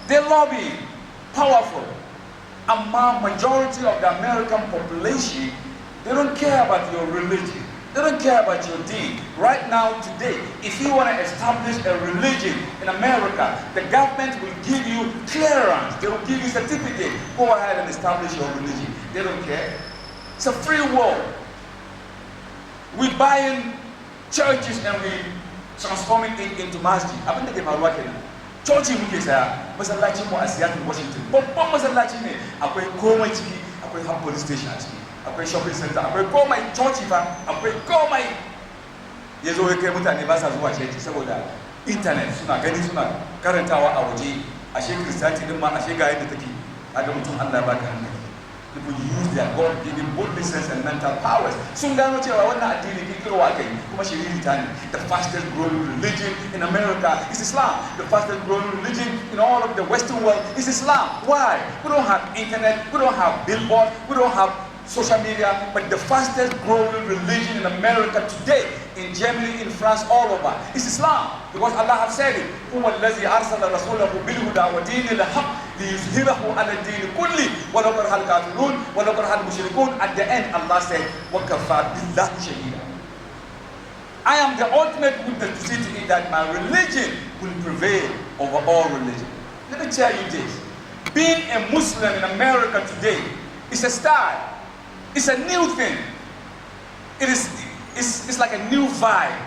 They lobby powerful, amma majority of the American population, they don't care about your religion. They don't care about your deen. Right now, today, if you want to establish a religion in America, the government will give you clearance. They will give you certificate. Go ahead and establish your religion. They don't care. It's a free world. We buy in churches and we transform it into masjid. Abin da ke faruwa kenan. Coci muke saya, masallacin mu a Seattle, Washington. Babban masallaci ne, akwai komai ciki, akwai har police station a ciki, akwai shopping center, akwai komai, coci fa, akwai komai. Ya zo ya kai mutane ba sa zuwa coci saboda internet suna gani suna karantawa a waje. Ashe Christianity din ma ashe ga yadda take. Aga mutum Allah baka hankali. People use their God-given bodily sense and mental powers. Sun gano cewa wannan addini kirkirowa aka yi kuma shiriri ta ne. The fastest growing religion in America is Islam. The fastest growing religion in all of the Western world is Islam. Why? We don't have internet, we don't have billboard, we don't have social media, but the fastest growing religion in America today, in Germany, in France, all over, is Islam. Because Allah has said it. هو الذي أرسل رسوله بالهدى ودين الحق ليظهره على الدين كله ولو كره الكافرون ولو كره المشركون. At the end, Allah said, وَكَفَى بِاللَّهِ شَهِيدًا. I am the ultimate witness to see that my religion will prevail over all religion. Let me tell you this. Being a Muslim in America today is a style. It's a new thing. It's like a new vibe.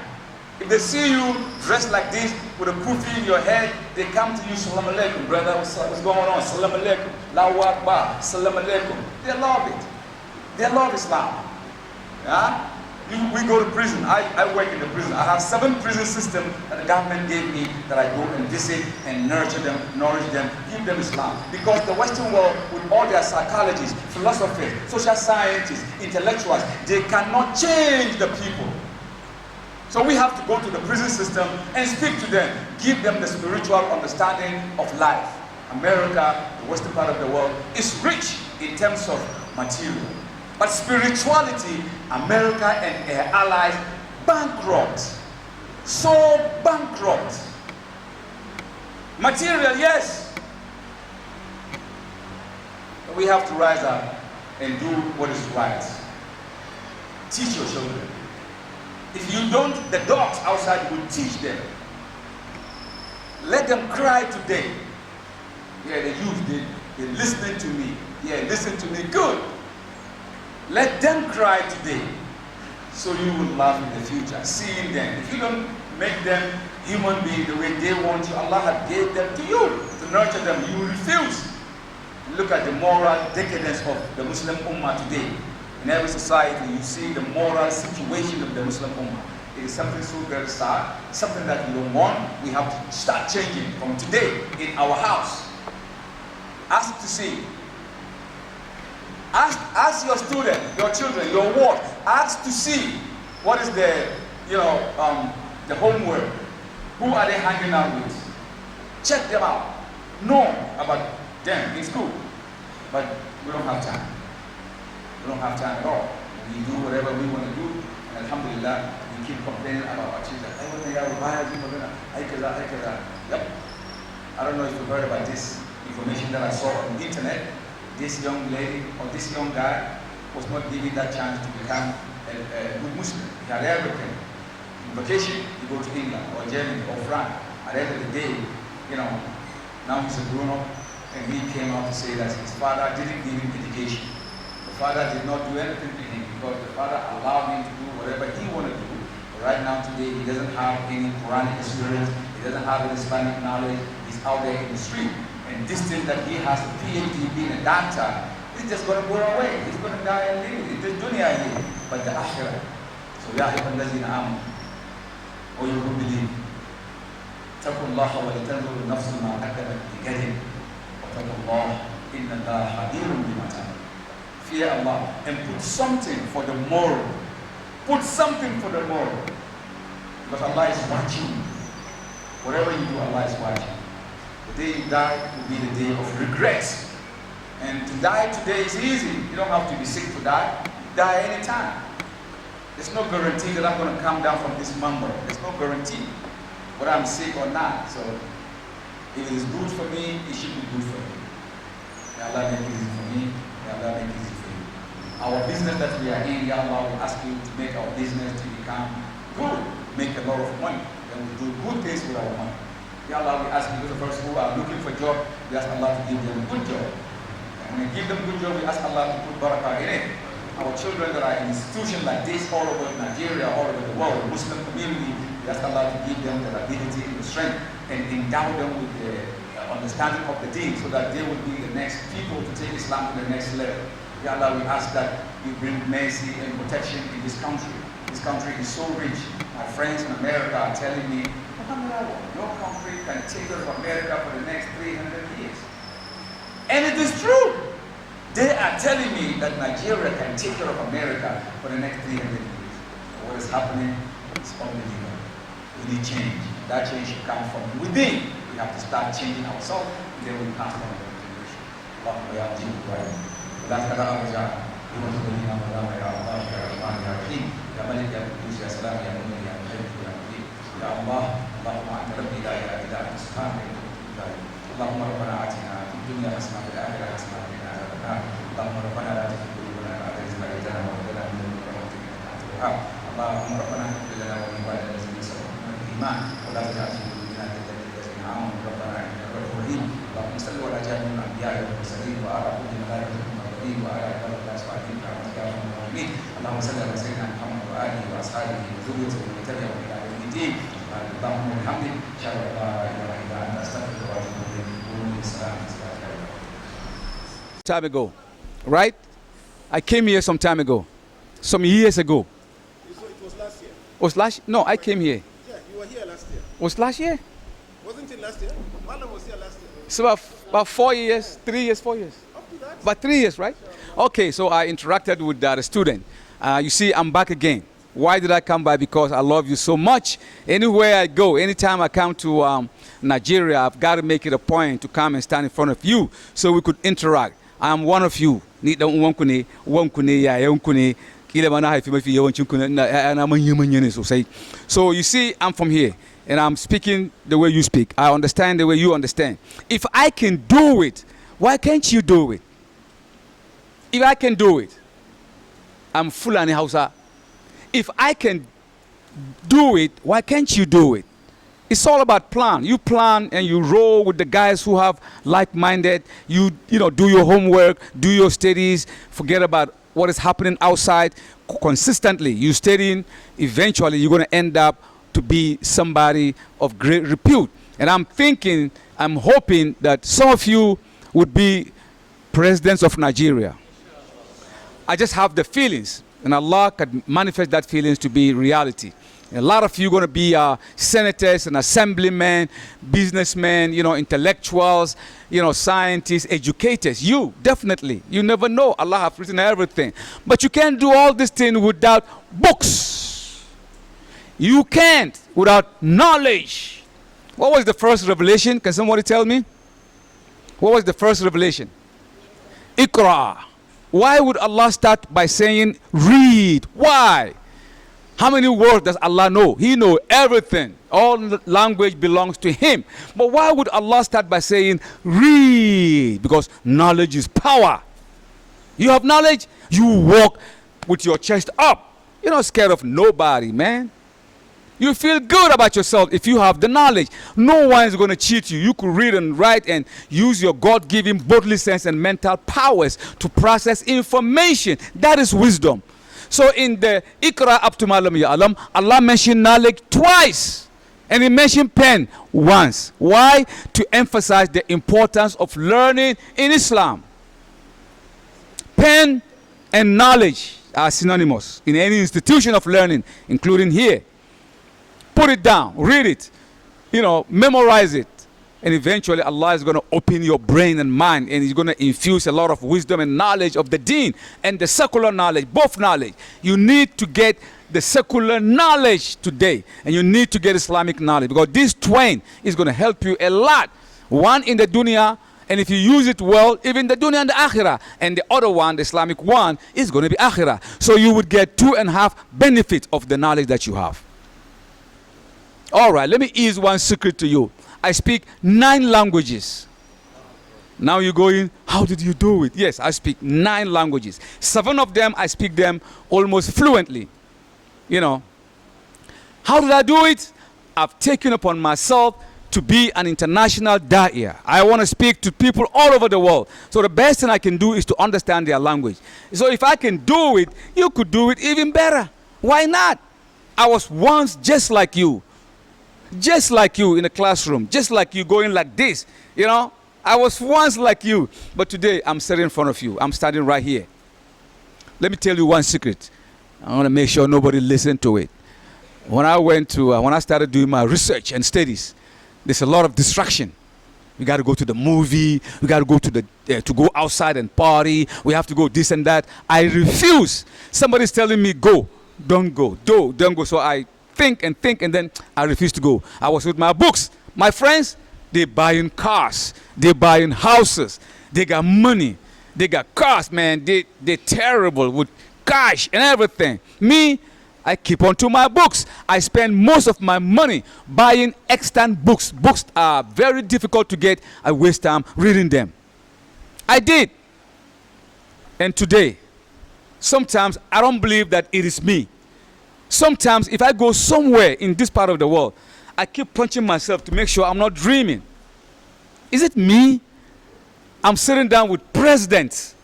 If they see you dressed like this with a kufi in your head, they come to you, Salam alaikum, brother, what's going on? Salam alaikum, Allahu Akbar, Salam alaikum. They love it. They love Islam. Yeah? We go to prison. I work in the prison. I have 7 prison systems that the government gave me that I go and visit and nurture them, nourish them, give them Islam. Because the Western world, with all their psychologists, philosophers, social scientists, intellectuals, they cannot change the people. So we have to go to the prison system and speak to them, give them the spiritual understanding of life. America, the western part of the world, is rich in terms of material. But spirituality, America and her allies bankrupt. So bankrupt. Material, yes. We have to rise up and do what is right. Teach your children. If you don't, the dogs outside will teach them. Let them cry today. Yeah, the youth, they're listening to me. Yeah, listen to me. Good. Let them cry today, so you will laugh in the future, seeing them. If you don't make them human beings the way they want you, Allah had gave them to you to nurture them. You refuse. Look at the moral decadence of the Muslim Ummah today. In every society, you see the moral situation of the Muslim Ummah. It is something so very sad, something that we don't want. We have to start changing from today in our house. Ask to see. Ask your student, your children, your ward. Ask to see what is the, the homework. Who are they hanging out with? Check them out. Know about them in school. But we don't have time. We don't have time at all. We do whatever we want to do, and alhamdulillah, we keep complaining about our children. Yep. I don't know if you heard about this information that I saw on the internet. This young lady or this young guy was not given that chance to become a good Muslim. He had everything. In vacation, he go to England or Germany or France. At the end of the day, now he's a grown-up, and he came out to say that his father didn't give him education. The father did not do anything to him because the father allowed him to do whatever he wanted to do. But right now today, he doesn't have any Quranic experience. He doesn't have any Islamic knowledge. He's out there in the street. And this thing that he has a PhD, being a doctor, is just going to go away. He's going to die and leave. It's just dunya here. But the akhirah. So, ya ayyuhal lazina amanu, or you who believe, taqullaha wa litanzur nafsun ma qaddamat lighadin, wa taqullaha inna Allaha khabirun bima ta'malun. Fear Allah and put something for the moral. Put something for the moral. Because Allah is watching. Whatever you do, Allah is watching. The day you die will be the day of regret. And to die today is easy. You don't have to be sick to die. You die anytime. There's no guarantee that I'm going to come down from this mumble. There's no guarantee whether I'm sick or not. So if it is good for me, it should be good for you. May Allah make it easy for me. May Allah make it easy for you. Our business that we are in, Ya Allah will ask you to make our business to become good. Make a lot of money. Then we do good things with our money. Ya Allah, we ask you to first who are looking for job, we ask Allah to give them a good job. And when we give them good job, we ask Allah to put barakah in it. Our children that are in institutions like this all over Nigeria, all over the world, the Muslim community, we ask Allah to give them the ability and the strength and endow them with the understanding of the deen so that they will be the next people to take Islam to the next level. Ya Allah, we ask that you bring mercy and protection in this country. This country is so rich. My friends in America are telling me, your country can take care of America for the next 300 years. And it is true. They are telling me that Nigeria can take care of America for the next 300 years. What is happening is unbelievable. We need change. That change should come from within. We have to start changing ourselves, and then we pass on the generation. Allahumma ya Ajib Ibrahim. La tada ABUJA. Ya Allah, ya Allah, ya Rahman, ya Rahim. Ya Malik, ya Qudus, ya Salam, ya Mu'min, ya Muhammad, ya Mujib. Ya Allah, اللهم انت ربي لا اله الا انت سبحانك اللهم ربنا اتنا في الدنيا حسنه وفي الاخره حسنه وقنا عذاب النار اللهم ربنا لا تزغ قلوبنا بعد إذ هديتنا وهب لنا من لدنك رحمه انك انت الوهاب اللهم ربنا اغفر لنا ولوالدينا الذين سبقونا بالايمان ولا تجعل في قلوبنا غلا للذين امنوا ربنا انك رؤوف رحيم اللهم صل على جميع الانبياء والمرسلين وعلى كل ملائكه المقربين وعلى عباد الله الصالحين برحمتك يا ارحم الراحمين اللهم صل على سيدنا محمد واله واصحابه وذريته ومن تبعهم الى يوم الدين اللهم وبحمدك اشهد ان لا اله الا انت استغفرك واتوب اليك قولوا السلام time ago, right? I came here some time ago, some years ago. So it was last year? Was last? No, I came here. Yeah, you were here last year. Was last year? Wasn't it last year? Malam was here last year. So about 4 years, 3 years, 4 years. Up to that? About 3 years, right? Okay, so I interacted with the student. You see, I'm back again. Why did I come by? Because I love you so much. Anywhere I go, anytime I come to Nigeria, I've got to make it a point to come and stand in front of you so we could interact. I'm one of you. ni dan uwanku ne, uwanku ne, yayanku ne, kila ma na haifi mafi yawancin ku na manya ne sosai. So you see, I'm from here and I'm speaking the way you speak. I understand the way you understand. If I can do it, why can't you do it? If I can do it, I'm Fulani Hausa. If I can do it, why can't you do it? It's all about plan. You plan and you roll with the guys who have like-minded. You do your homework, do your studies, forget about what is happening outside. Consistently, you studying, eventually you're going to end up to be somebody of great repute. And I'm hoping that some of you would be presidents of Nigeria. I just have the feelings, and Allah can manifest that feelings to be reality. And a lot of you are going to be senators and assemblymen, businessmen, intellectuals, scientists, educators. You, definitely. You never know. Allah has written everything. But you can't do all this thing without books. You can't without knowledge. What was the first revelation? Can somebody tell me? What was the first revelation? Iqra. Why would Allah start by saying read? Why? How many words does Allah know? He knows everything. All language belongs to Him. But why would Allah start by saying read? Because knowledge is power. You have knowledge, you walk with your chest up. You're not scared of nobody, man. You feel good about yourself if you have the knowledge. No one is going to cheat you. You could read and write and use your God-given bodily sense and mental powers to process information. That is wisdom. So in the Iqra up to Malam Ya'alam, Allah mentioned knowledge twice. And He mentioned pen once. Why? To emphasize the importance of learning in Islam. Pen and knowledge are synonymous in any institution of learning, including here. Put it down, read it, memorize it. And eventually Allah is going to open your brain and mind, and He's going to infuse a lot of wisdom and knowledge of the deen and the secular knowledge, both knowledge. You need to get the secular knowledge today, and you need to get Islamic knowledge, because this twain is going to help you a lot. One in the dunya, and if you use it well, even the dunya and the akhirah. And the other one, the Islamic one, is going to be akhirah. So you would get 2.5 benefits of the knowledge that you have. All right, let me ease one secret to you. I speak 9 languages. Now you're going, how did you do it? Yes, I speak 9 languages. 7 of them, I speak them almost fluently. How did I do it? I've taken upon myself to be an international da'iyah. I want to speak to people all over the world. So the best thing I can do is to understand their language. So if I can do it, you could do it even better. Why not? I was once just like you. Just like you in a classroom, just like you going like this, I was once like you, but today I'm sitting in front of you. I'm standing right here. Let me tell you one secret. I want to make sure nobody listen to it. When I started doing my research and studies, there's a lot of distraction. We got to go to the movie. We got to go to go outside and party. We have to go this and that. I refuse. Somebody's telling me go, don't go, don't go. So I think, and then I refuse to go. I was with my books. My friends, they buying cars, they buying houses, they got money, they got cars, man. They're terrible with cash and everything. Me, I keep on to my books. I spend most of my money buying extant books. Books are very difficult to get. I waste time reading them. I did. And today, sometimes I don't believe that it is me. Sometimes if I go somewhere in this part of the world, I keep punching myself to make sure I'm not dreaming. Is it me? I'm sitting down with presidents,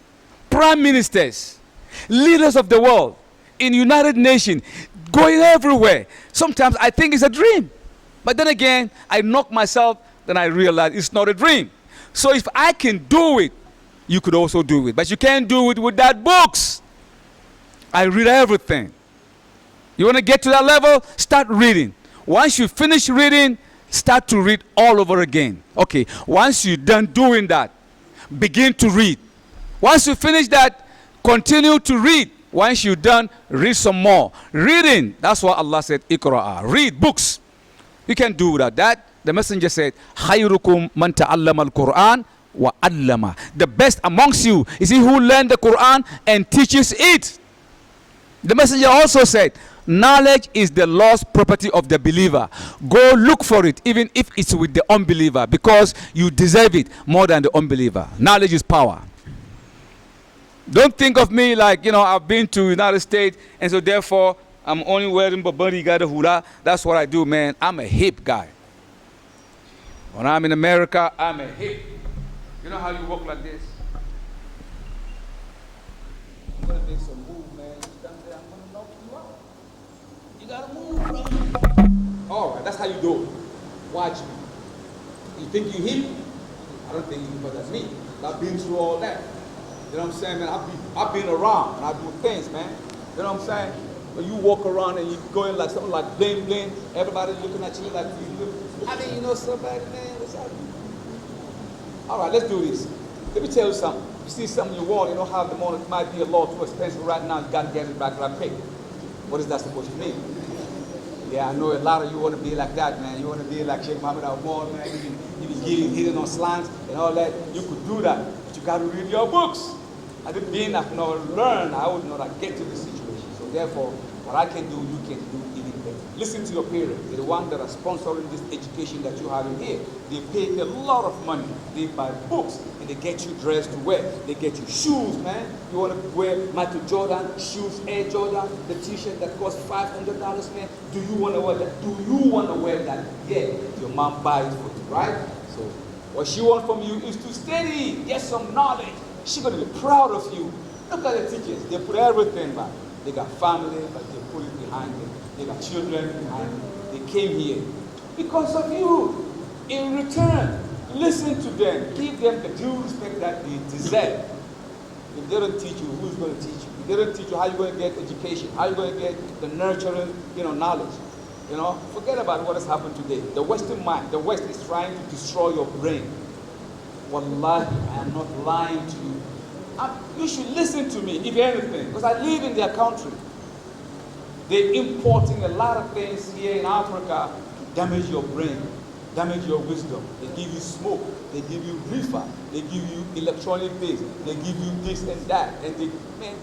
prime ministers, leaders of the world, in United Nations, going everywhere. Sometimes I think it's a dream. But then again, I knock myself, then I realize it's not a dream. So if I can do it, you could also do it. But you can't do it without books. I read everything. You want to get to that level? Start reading. Once you finish reading, start to read all over again. Okay, once you're done doing that, begin to read. Once you finish that, continue to read. Once you're done, read some more. Reading, that's what Allah said, Iqra'a. Read books. You can do without that. The messenger said, خَيْرُكُمْ مَنْ تَعَلَّمَ الْقُرْآنِ وَعَلَّمَ. The best amongst you is he who learned the Quran and teaches it. The messenger also said, knowledge is the lost property of the believer. Go look for it, even if it's with the unbeliever, because you deserve it more than the unbeliever. Knowledge is power. Don't think of me like, I've been to United States, and so therefore I'm only wearing babari gada hula. That's what I do, man. I'm a hip guy. When I'm in America, I'm a hip. You know how you walk like this? I'm gonna make some move, man. You come there, I'm gonna knock you out. You gotta move, bro. All right, that's how you do it. Watch me. You think you hip? I don't think you hip as me. I've been through all that. You know what I'm saying, man? I've been around and I do things, man. You know what I'm saying? When you walk around and you go in like something like bling bling, everybody looking at you like you know somebody, man. What's up? All right, let's do this. Let me tell you something. You see something you want, you don't have the money, it might be a lot too expensive right now. You gotta get it back right quick. What is that supposed to mean? Yeah, I know a lot of you want to be like that, man. You want to be like Sheikh Muhammad Al-Awwal, man. You be hitting on slants and all that. You could do that, but you got to read your books. I didn't mean I could not learn. I would not get to the situation. So therefore, what I can do, you can do even better. Listen to your parents. They're the ones that are sponsoring this education that you have in here. They pay a lot of money. They buy books and they get you dressed to wear. They get you shoes, man. You want to wear Michael Jordan shoes, Air Jordan, the t-shirt that costs $500, man. Do you want to wear that? Do you want to wear that? Yeah, your mom buys for you, right? So what she wants from you is to study, get some knowledge. She's going to be proud of you. Look at the teachers. They put everything back. They got family, but they put it behind them. They got children behind them. They came here because of you. In return, listen to them. Give them the due respect that they deserve. If they don't teach you, who's going to teach you? If they don't teach you, how are you going to get education? How are you going to get the nurturing, knowledge? Forget about what has happened today. The Western mind, the West is trying to destroy your brain. Wallahi, I am not lying to you. You should listen to me, if anything, because I live in their country. They're importing a lot of things here in Africa to damage your brain, damage your wisdom. They give you smoke, they give you reefer, they give you electronic things, they give you this and that, and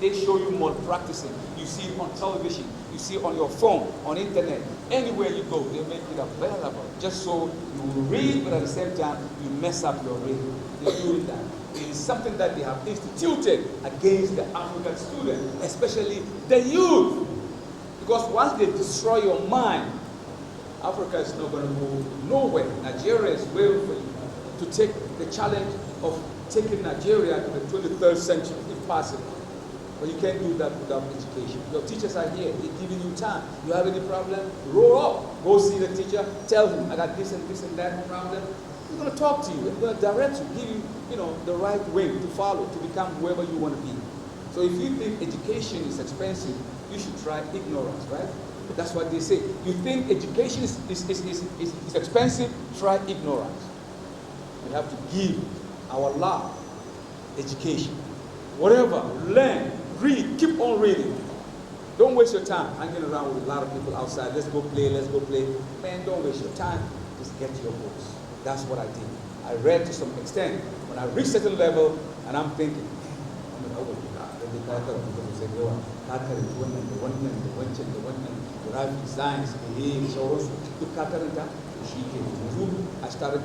they show you malpracticing. You see it on television, you see it on your phone, on internet, anywhere you go, they make it available, just so you will read, but at the same time, you mess up your reading. They're doing that. It is something that they have instituted against the African student, especially the youth. Because once they destroy your mind, Africa is not going to go nowhere. Nigeria is waiting for you to take the challenge of taking Nigeria to the 23rd century, if possible. But you can't do that without education. Your teachers are here. They're giving you time. You have any problem? Roll up. Go see the teacher. Tell him, I got this and that problem. He's going to talk to you. He's going to direct you, give you, the right way to follow, to become whoever you want to be. So if you think education is expensive, you should try ignorance, right? That's what they say. You think education is expensive, try ignorance. We have to give our love education. Whatever, learn, read, keep on reading. Don't waste your time hanging around with a lot of people outside. Let's go play. Man, don't waste your time. Just get your books. That's what I did. I read to some extent. When I reached a certain level, and I'm thinking, graphic designs, I started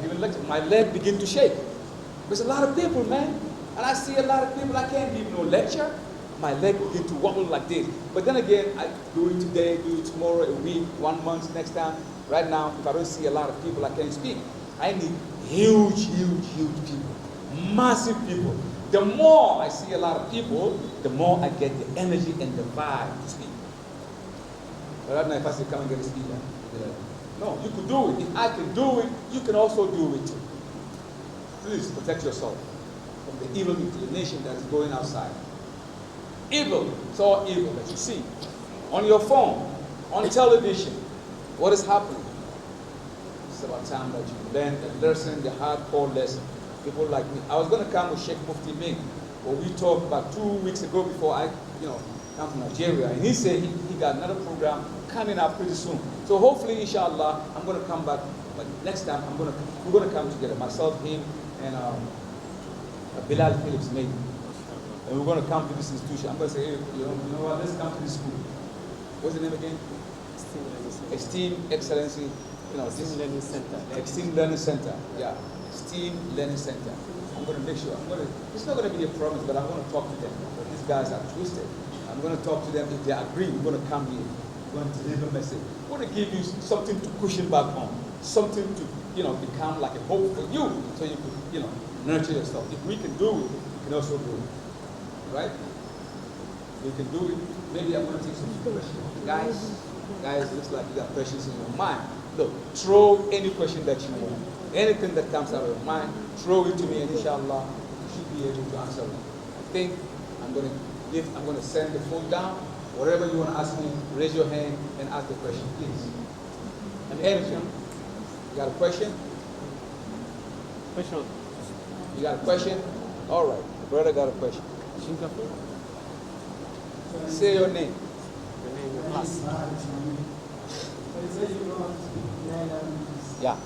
giving lectures. My leg began to shake. There's a lot of people, man. And I see a lot of people, I can't give no lecture. My leg begin to wobble like this. But then again, I do it today, do it tomorrow, a week, 1 month, next time. Right now, if I don't see a lot of people, I can't speak. I need huge people, massive people. The more I see a lot of people, the more I get the energy and the vibe to speak. But right now, if I say, come and get a speaker, no, you could do it. If I can do it, you can also do it too. Please protect yourself from the evil inclination that is going outside. Evil, it's all evil that you see. On your phone, on television, what is happening? It's about time that you learn the lesson, the hardcore lesson. People like me. I was going to come with Sheikh Mufti Ming, but we talked about 2 weeks ago before I, come from Nigeria, and he said he got another program coming up pretty soon. So hopefully, inshallah, I'm going to come back. But next time, we're going to come together, myself, him, and Bilal Phillips, maybe. And we're going to come to this institution. I'm going to say, hey, you know what, let's come to this school. What's the name again? ESTEEM Excellency. ESTEEM Learning Center. ESTEEM Learning Center. Yeah, ESTEEM Learning Center. I'm going to make sure. It's not going to be a promise, but I'm going to talk to them. But these guys are twisted. I'm going to talk to them. If they agree, we're going to come here. We're going to deliver a message. We're going to give you something to cushion back on. Something to, become like a hope for you, so you could, nurture yourself. If we can do it, we can also do it. Right? We can do it. Maybe I'm going to take some questions. Guys, looks like you got questions in your mind. Look, throw any question that you want. Anything that comes out of your mind, throw it to me, and inshallah, you should be able to answer it. I think I'm going to send the phone down. Whatever you want to ask me, raise your hand and ask the question, please. And anything. You got a question? Question. You got a question? All right. The brother got a question. Singapore? Say your name. Your name and class. Yeah.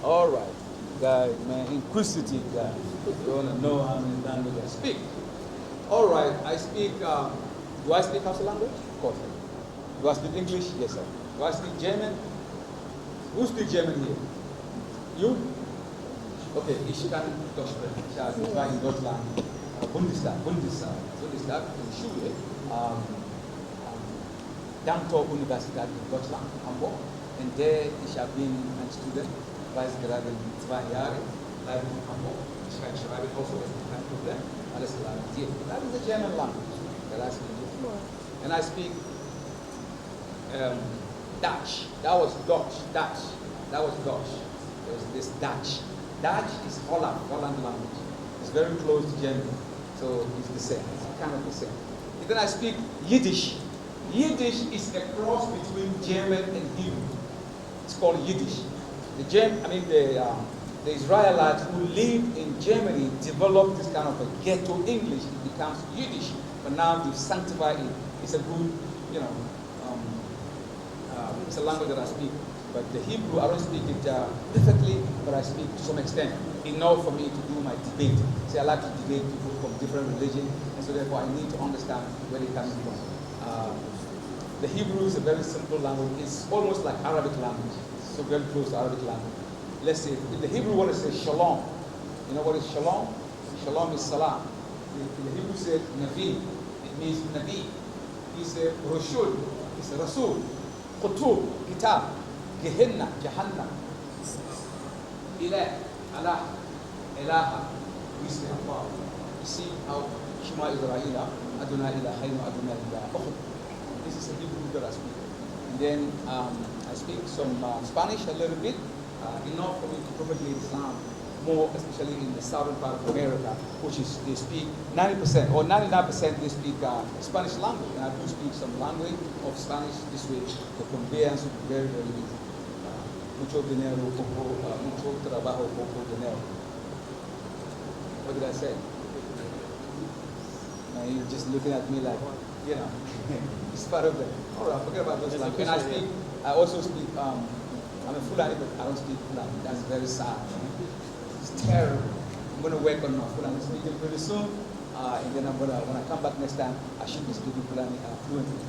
All right. Guy, man, inquisitive guy. You want to know how many languages I speak. All right. I speak, do I speak Hausa language? Of course. Do I speak English? Yes, sir. Do I speak German? Who speaks German here? You? Okay, ich kann Deutsch sprechen. Ich war in Deutschland, Bundestag in der Schule, Danto-Universität in Deutschland, Hamburg. And there ich habe been a student, weiß gerade 2 Jahre, bleibe in Hamburg. Ich schreibe also, kein Problem, alles klar. That is the German language that I speak. And I speak Dutch. That was Dutch. That was Dutch. There was this Dutch. Dutch is Holland language. It's very close to German, so it's the same. It's kind of the same. And then I speak Yiddish. Yiddish is a cross between German and Hebrew. It's called Yiddish. The Israelites who lived in Germany developed this kind of a ghetto English. It becomes Yiddish, but now they've sanctified it. It's a good, it's a language that I speak. But the Hebrew, I don't speak it perfectly, but I speak to some extent. Enough for me to do my debate. See, I like to debate people from different religions, and so therefore I need to understand where they're coming from. The Hebrew is a very simple language. It's almost like Arabic language. It's so very close to Arabic language. Let's say, if the Hebrew want to say shalom, you know what is shalom? Shalom is salam. The Hebrew said nabi, it means nabi. He said Rashul, he said Rasul. Qutub, kitab. Gehenna, Jahannam. Ilah, Allah, Ilaha. We say Allah. You see how Shema Israel, Adonai Ilahainu, Adonai Ilaha. This is a Hebrew that I speak. And then I speak some Spanish a little bit, enough for me to propagate Islam more, especially in the southern part of America, which is they speak 90% or 99% they speak Spanish language. And I do speak some language of Spanish this way. The conveyance is very, very easy. Mucho dinero, mucho trabajo, poco dinero. What did I say? Now you're just looking at me like, it's part of it. All right, forget about those languages. And I also speak, I'm a Fulani, but I don't speak Fulani. That's very sad. It's terrible. I'm going to work on my Fulani speaking pretty soon. And then when I come back next time, I should be speaking Fulani fluently.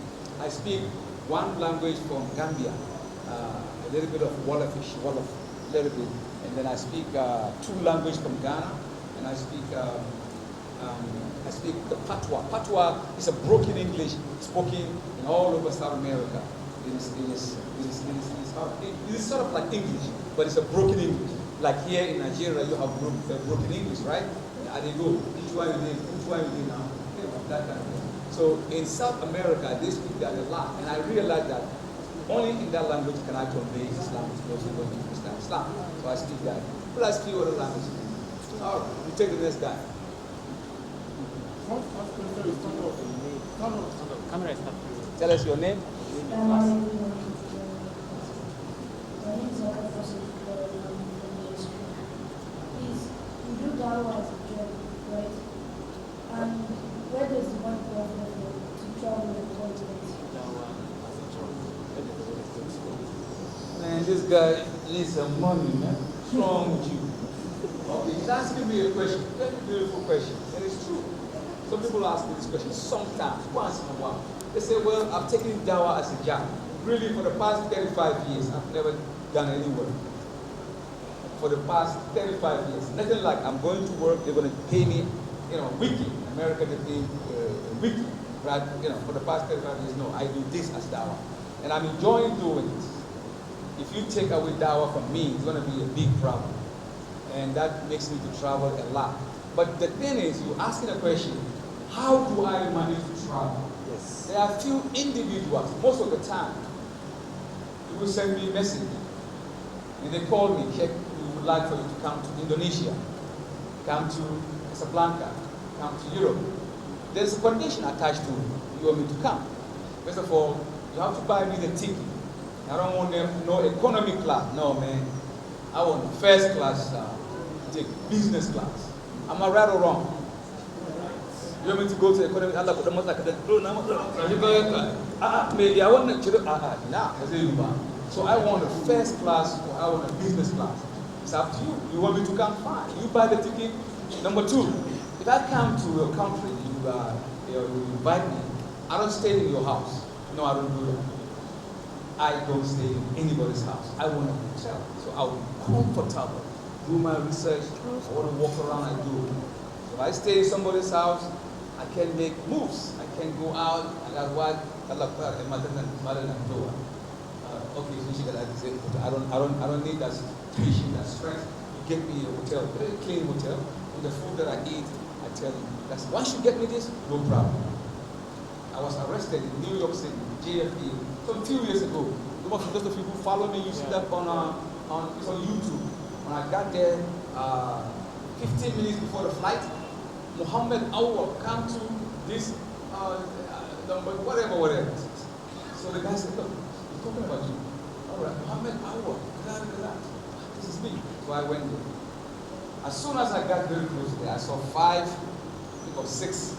I speak one language from Gambia. A little bit of Wolof, a little bit. And then I speak 2 languages from Ghana, and I speak the Patois. Patois is a broken English spoken in all over South America. It is sort of like English, but it's a broken English. Like here in Nigeria, you have broken English, right? And they go, which one you need now? That kind of thing. So in South America, they speak that a lot, and I realized that only in that language can I convey Islam to those who don't understand Islam. So I speak that. But I speak other languages. All right, we take the next guy. Tell us your name. And where does one go from? guy needs some money, man. What's wrong with you? Okay, he's asking me a question, very beautiful question, and it's true. Some people ask me this question sometimes, once in a while. They say, well, I've taken dawah as a job. Really, for the past 35 years, I've never done any work. For the past 35 years, nothing like I'm going to work, they're going to pay me, weekly. In America, they pay weekly. Right? For the past 35 years, no, I do this as dawah. And I'm enjoying doing it. If you take away dawah from me, it's going to be a big problem. And that makes me to travel a lot. But the thing is, you're asking a question, how do I manage to travel? Yes. There are few individuals, most of the time, who will send me a message. And they call me, check, we would like for you to come to Indonesia, come to Casablanca, come to Europe. There's a condition attached to you want me to come. First of all, you have to buy me the ticket. I don't want no economy class. No, man. I want first class ticket, business class. Am I right or wrong? You want me to go to economy? Maybe I want to. So I want a first class or I want a business class. It's up to you. You want me to come? Fine. You buy the ticket. Number two, if I come to your country, you invite me, I don't stay in your house. No, I don't do that. I don't stay in anybody's house. I want a hotel. So I'll be comfortable, do my research, I want to walk around, I do. If I stay in somebody's house, I can make moves. I can go out, and that's why I don't need that situation, that strength. You get me a hotel, very clean hotel, with the food that I eat, I tell you. That's once you get me this, no problem. I was arrested in New York City, JFK, some few years ago. Those of you who follow me, you see that on YouTube. When I got there, 15 minutes before the flight, Muhammad Awwal come to this number, whatever. So the guy said, look, he's talking about you. All right, Muhammad Awwal, this is me. So I went there. As soon as I got very close there, I saw 5 or 6,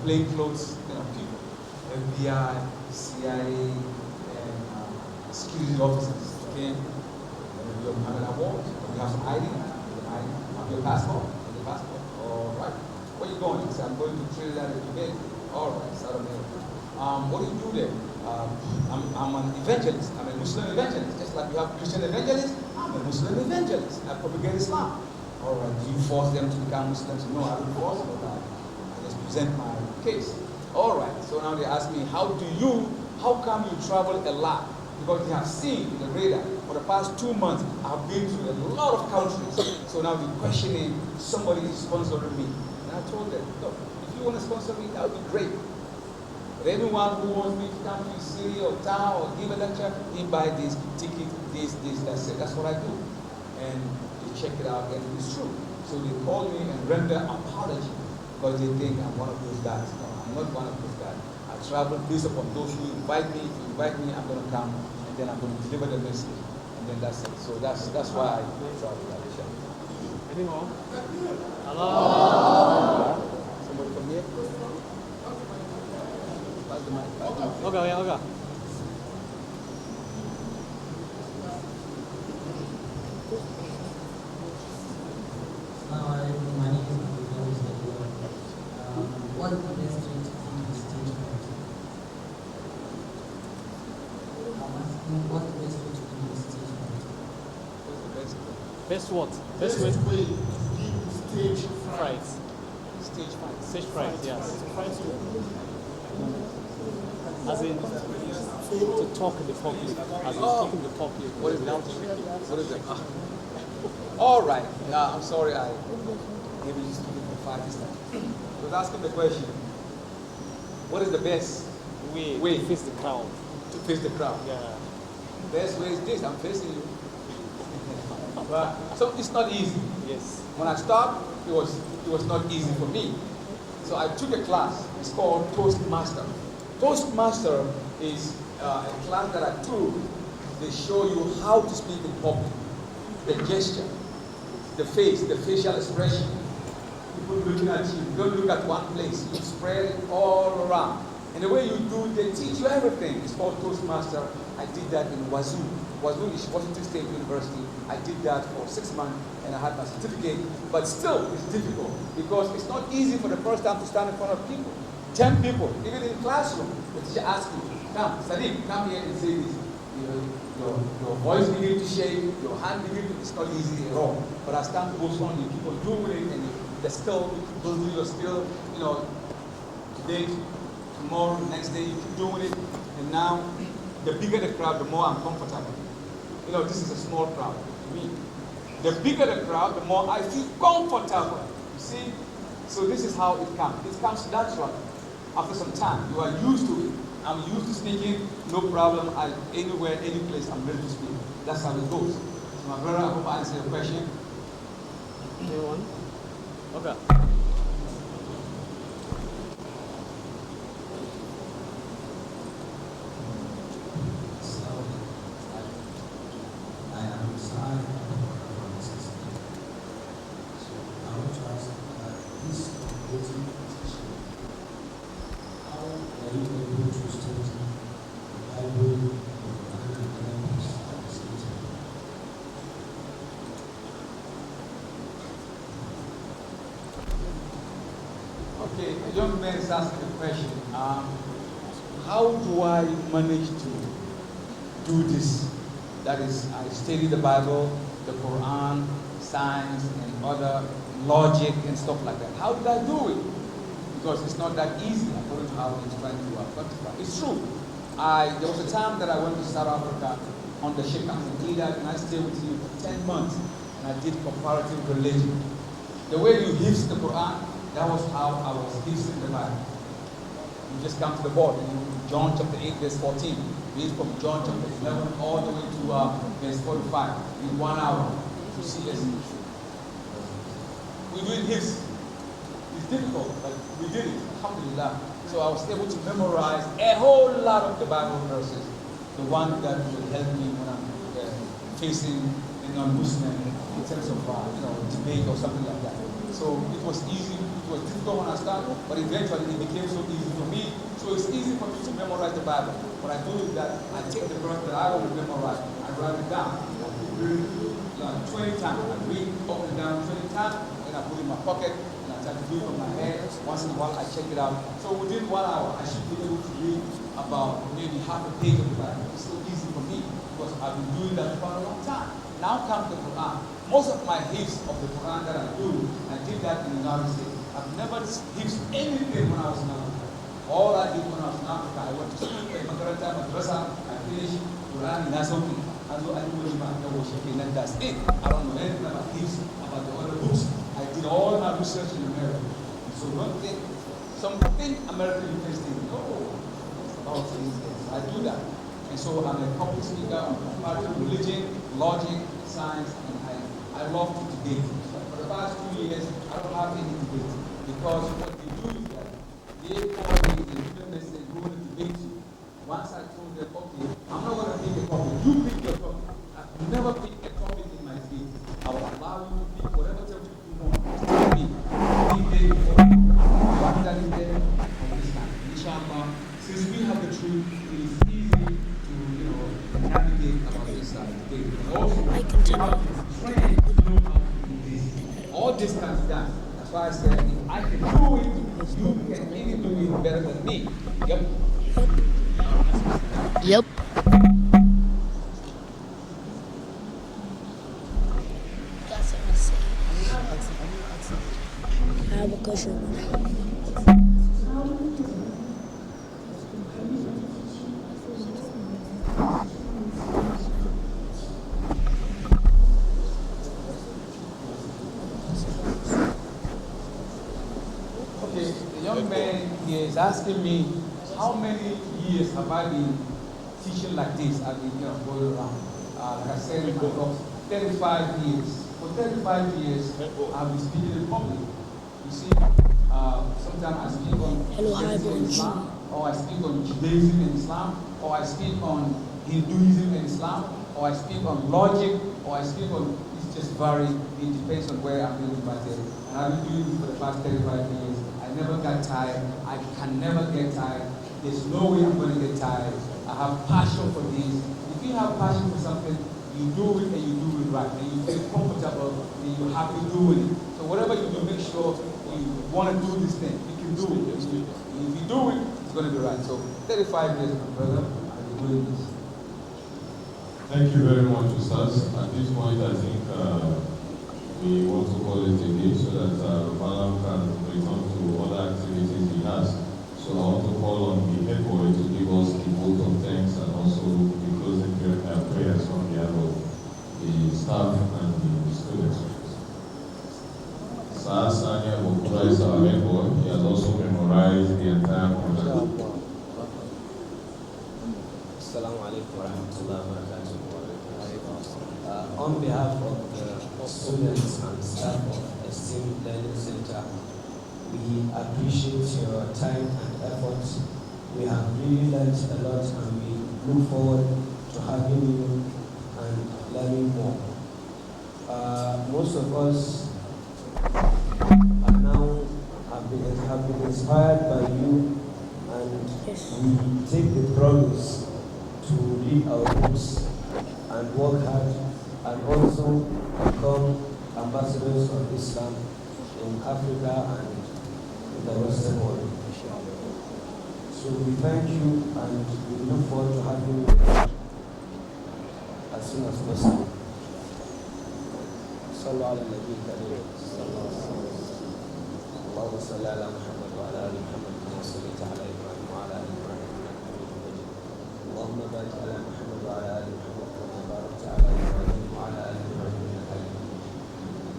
plain clothes, people, FBI, CIA, and security officers came. You have Muhammad Awwal, you have some ID, have your passport, all right. Where are you going? He said, I'm going to Trinidad and Tobago. All right, South America. What do you do there? I'm an evangelist. I'm a Muslim evangelist. Just like you have Christian evangelists, I'm a Muslim evangelist. I propagate Islam. All right, do you force them to become Muslims? No, I don't force them. I just present my case. All right, so now they ask me, how come you travel a lot? Because they have seen in the radar for the past 2 months, I've been to a lot of countries. So now they're questioning, somebody is sponsoring me. And I told them, look, if you want to sponsor me, that would be great. But anyone who wants me to come to a city or town or give a lecture, he buy this ticket, this, that's it. That's what I do. And they check it out, and it's true. So they call me and render apology because they think I'm one of those guys. No, I'm not one of those guys. I travel based upon those who invite me. If you invite me, I'm going to come, and then I'm going to deliver the message. And then that's it. So that's why I travel. Any more? Hello? Somebody from here? Pass the mic. Okay. My name is what is the best way to do the stage fright? I'm asking what the best way to do the stage fright? Best what? Best way to be stage fright. Stage fright. Stage fright, yes. As in, to talk in the public. As in, talking in the public. What is without that? What is that? All right. I'm sorry I maybe just took it for 5 this time. I was asking the question, what is the best way to face the crowd? To face the crowd? Yeah. The best way is this, I'm facing you. But, so it's not easy. Yes. When I started, it was not easy for me. So I took a class, it's called Toastmaster. Toastmaster is a class that I took. They show you how to speak in public. The gesture, the face, the facial expression. People looking at you, you don't look at one place, you spread it all around. And the way you do, they teach you everything. It's called Toastmaster. I did that in Wazoo was doing Washington State University. I did that for 6 months and I had my certificate, but still it's difficult because it's not easy for the first time to stand in front of people. 10 people, even in the classroom, the teacher asks you, come, Sadiq, come here and say this. Your voice begins to shake, your hand begins to, it's not easy at all. But as time goes on, you keep on doing it and the skill, you keep building your skill, today, tomorrow, next day, you keep doing it. And now, the bigger the crowd, the more I'm comfortable. This is a small crowd to me. The bigger the crowd, the more I feel comfortable. You see? So this is how it comes. It comes naturally. After some time, you are used to it. I'm used to speaking, no problem. Anywhere, any place, I'm ready to speak. That's how it goes. So my brother, I hope I answered your question. Anyone? Okay. Okay, a young man is asking the question, how do I manage to do this? That is, I study the Bible, the Quran, science, and other logic and stuff like that. How did I do it? Because it's not that easy according to how he's trying to quantify. It's true. There was a time that I went to South Africa on the ship and I stayed with you for 10 months and I did comparative religion. The way you hifz the Quran, that was how I was hifzing the Bible. You just come to the board and you John chapter 8 verse 14. Read from John chapter 11 all the way to verse 45 in 1 hour. You see, we do it hifz. It's difficult, but we did it, alhamdulillah. So I was able to memorize a whole lot of the Bible verses, the one that will help me when I'm facing a non-Muslim in terms of debate or something like that. So it was easy, it was difficult when I started, but eventually it became so easy for me. So it's easy for me to memorize the Bible. What I do is that I take the verse that I want to memorize, I write it down. I read it 20 times. I read up and down 20 times, and I put it in my pocket. I can do it from my head. Once in a while, I check it out. So within 1 hour, I should be able to read about maybe half a page of the Bible. It's so easy for me because I've been doing that for a long time. Now comes the Quran. Most of my hifz of the Quran that I do, I did that in the United States. I've never hifzed anything when I was in Africa. All I did when I was in Africa, I went to school, madrasa, I finished Quran, and that's okay. I do my and that's it. I don't know anything about hifz, about the other books. I did all my research in America. So don't think something American university. No, about things. I do that. And so I'm a public speaker on comparative religion, logic, science, and I love to debate. So for the past 2 years, I don't have any debate. Because what they do is that they call me and say, we want to debate you. Once I told them, okay, I'm not going to pick a topic. You pick your topic. I've never picked a topic in my speech. I will allow you to pick whatever topic you want. Since we have the truth, it is easy to navigate about this debate. Also, we have to train to know how to do this. All this can be done. That's why I said, if I can do it, you can even do it better than me. Yep. Yep. That's what I say. I have a question. Okay, the young man here is asking me, how many years have I been teaching like this? I've been going around. Like I said in my talks, 35 years. For 35 years, I've been speaking in public. You see, sometimes I speak on Islam, or I speak on Judaism and Islam, or I speak on Hinduism and Islam, or I speak on logic, or I speak on, it's just very, it depends on where I'm being invited. And I've been doing this for the past 35 years. I never got tired. I can never get tired. There's no way I'm going to get tired. I have passion for this. If If you have passion for something, you do it and you do it right, and you feel comfortable and you're happy doing it. So whatever you do, make sure you want to do this thing. You can do it. If you do it, it's going to be right. So 35 years, my brother, and you're doing this. Thank you very much, Ustaz. At this point, I think we want to call it a day so that Malam can return to other activities he has. So I want to call on the head boy to give us the vote of thanks and also the closing prayers on behalf of the staff and the students. Sir Sanya Bokura is our head boy. He has also memorized the entire Quran. Assalamu alaikum wa rahmatullahi wa barakatuh. On behalf of the students and staff of ESTEEM Learning Center, we appreciate your time and effort. We have really learned a lot and we look forward to having you and learning more. Most of us are now have been inspired by you, and we take the promise to read our books and work hard and also become ambassadors of Islam in Africa and in the Western world. So we thank you and we look forward to having you as soon as possible. صلوا على النبي الكريم صلى الله عليه وسلم. اللهم صل على محمد وعلى ال محمد كما صليت على ابراهيم وعلى ال ابراهيم انك حميد مجيد. اللهم بارك على محمد وعلى ال محمد كما باركت على ابراهيم وعلى ال ابراهيم انك حميد مجيد.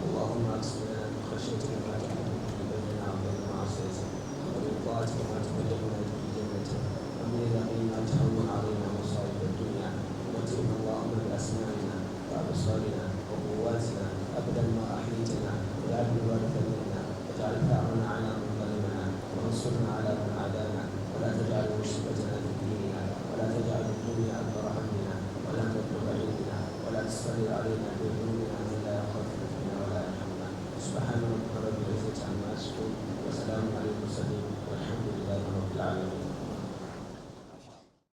اللهم اقسم لنا من خشيتك ما تحول به بيننا وبين معصيتك ومن طاعتك ما تبلغنا به جنتك ومن اليقين ما تهون علينا مصائب الدنيا ومتعنا اللهم باسمائنا وابصارنا وقواتنا ابدا ما احييتنا واجعله الوارث منا واجعل ثارنا على من ظلمنا وانصرنا على من عادانا ولا تجعل مصيبتنا في ديننا ولا تجعل الدنيا اكبر همنا ولا تبلغ علمنا ولا تسلط علينا بذنوبنا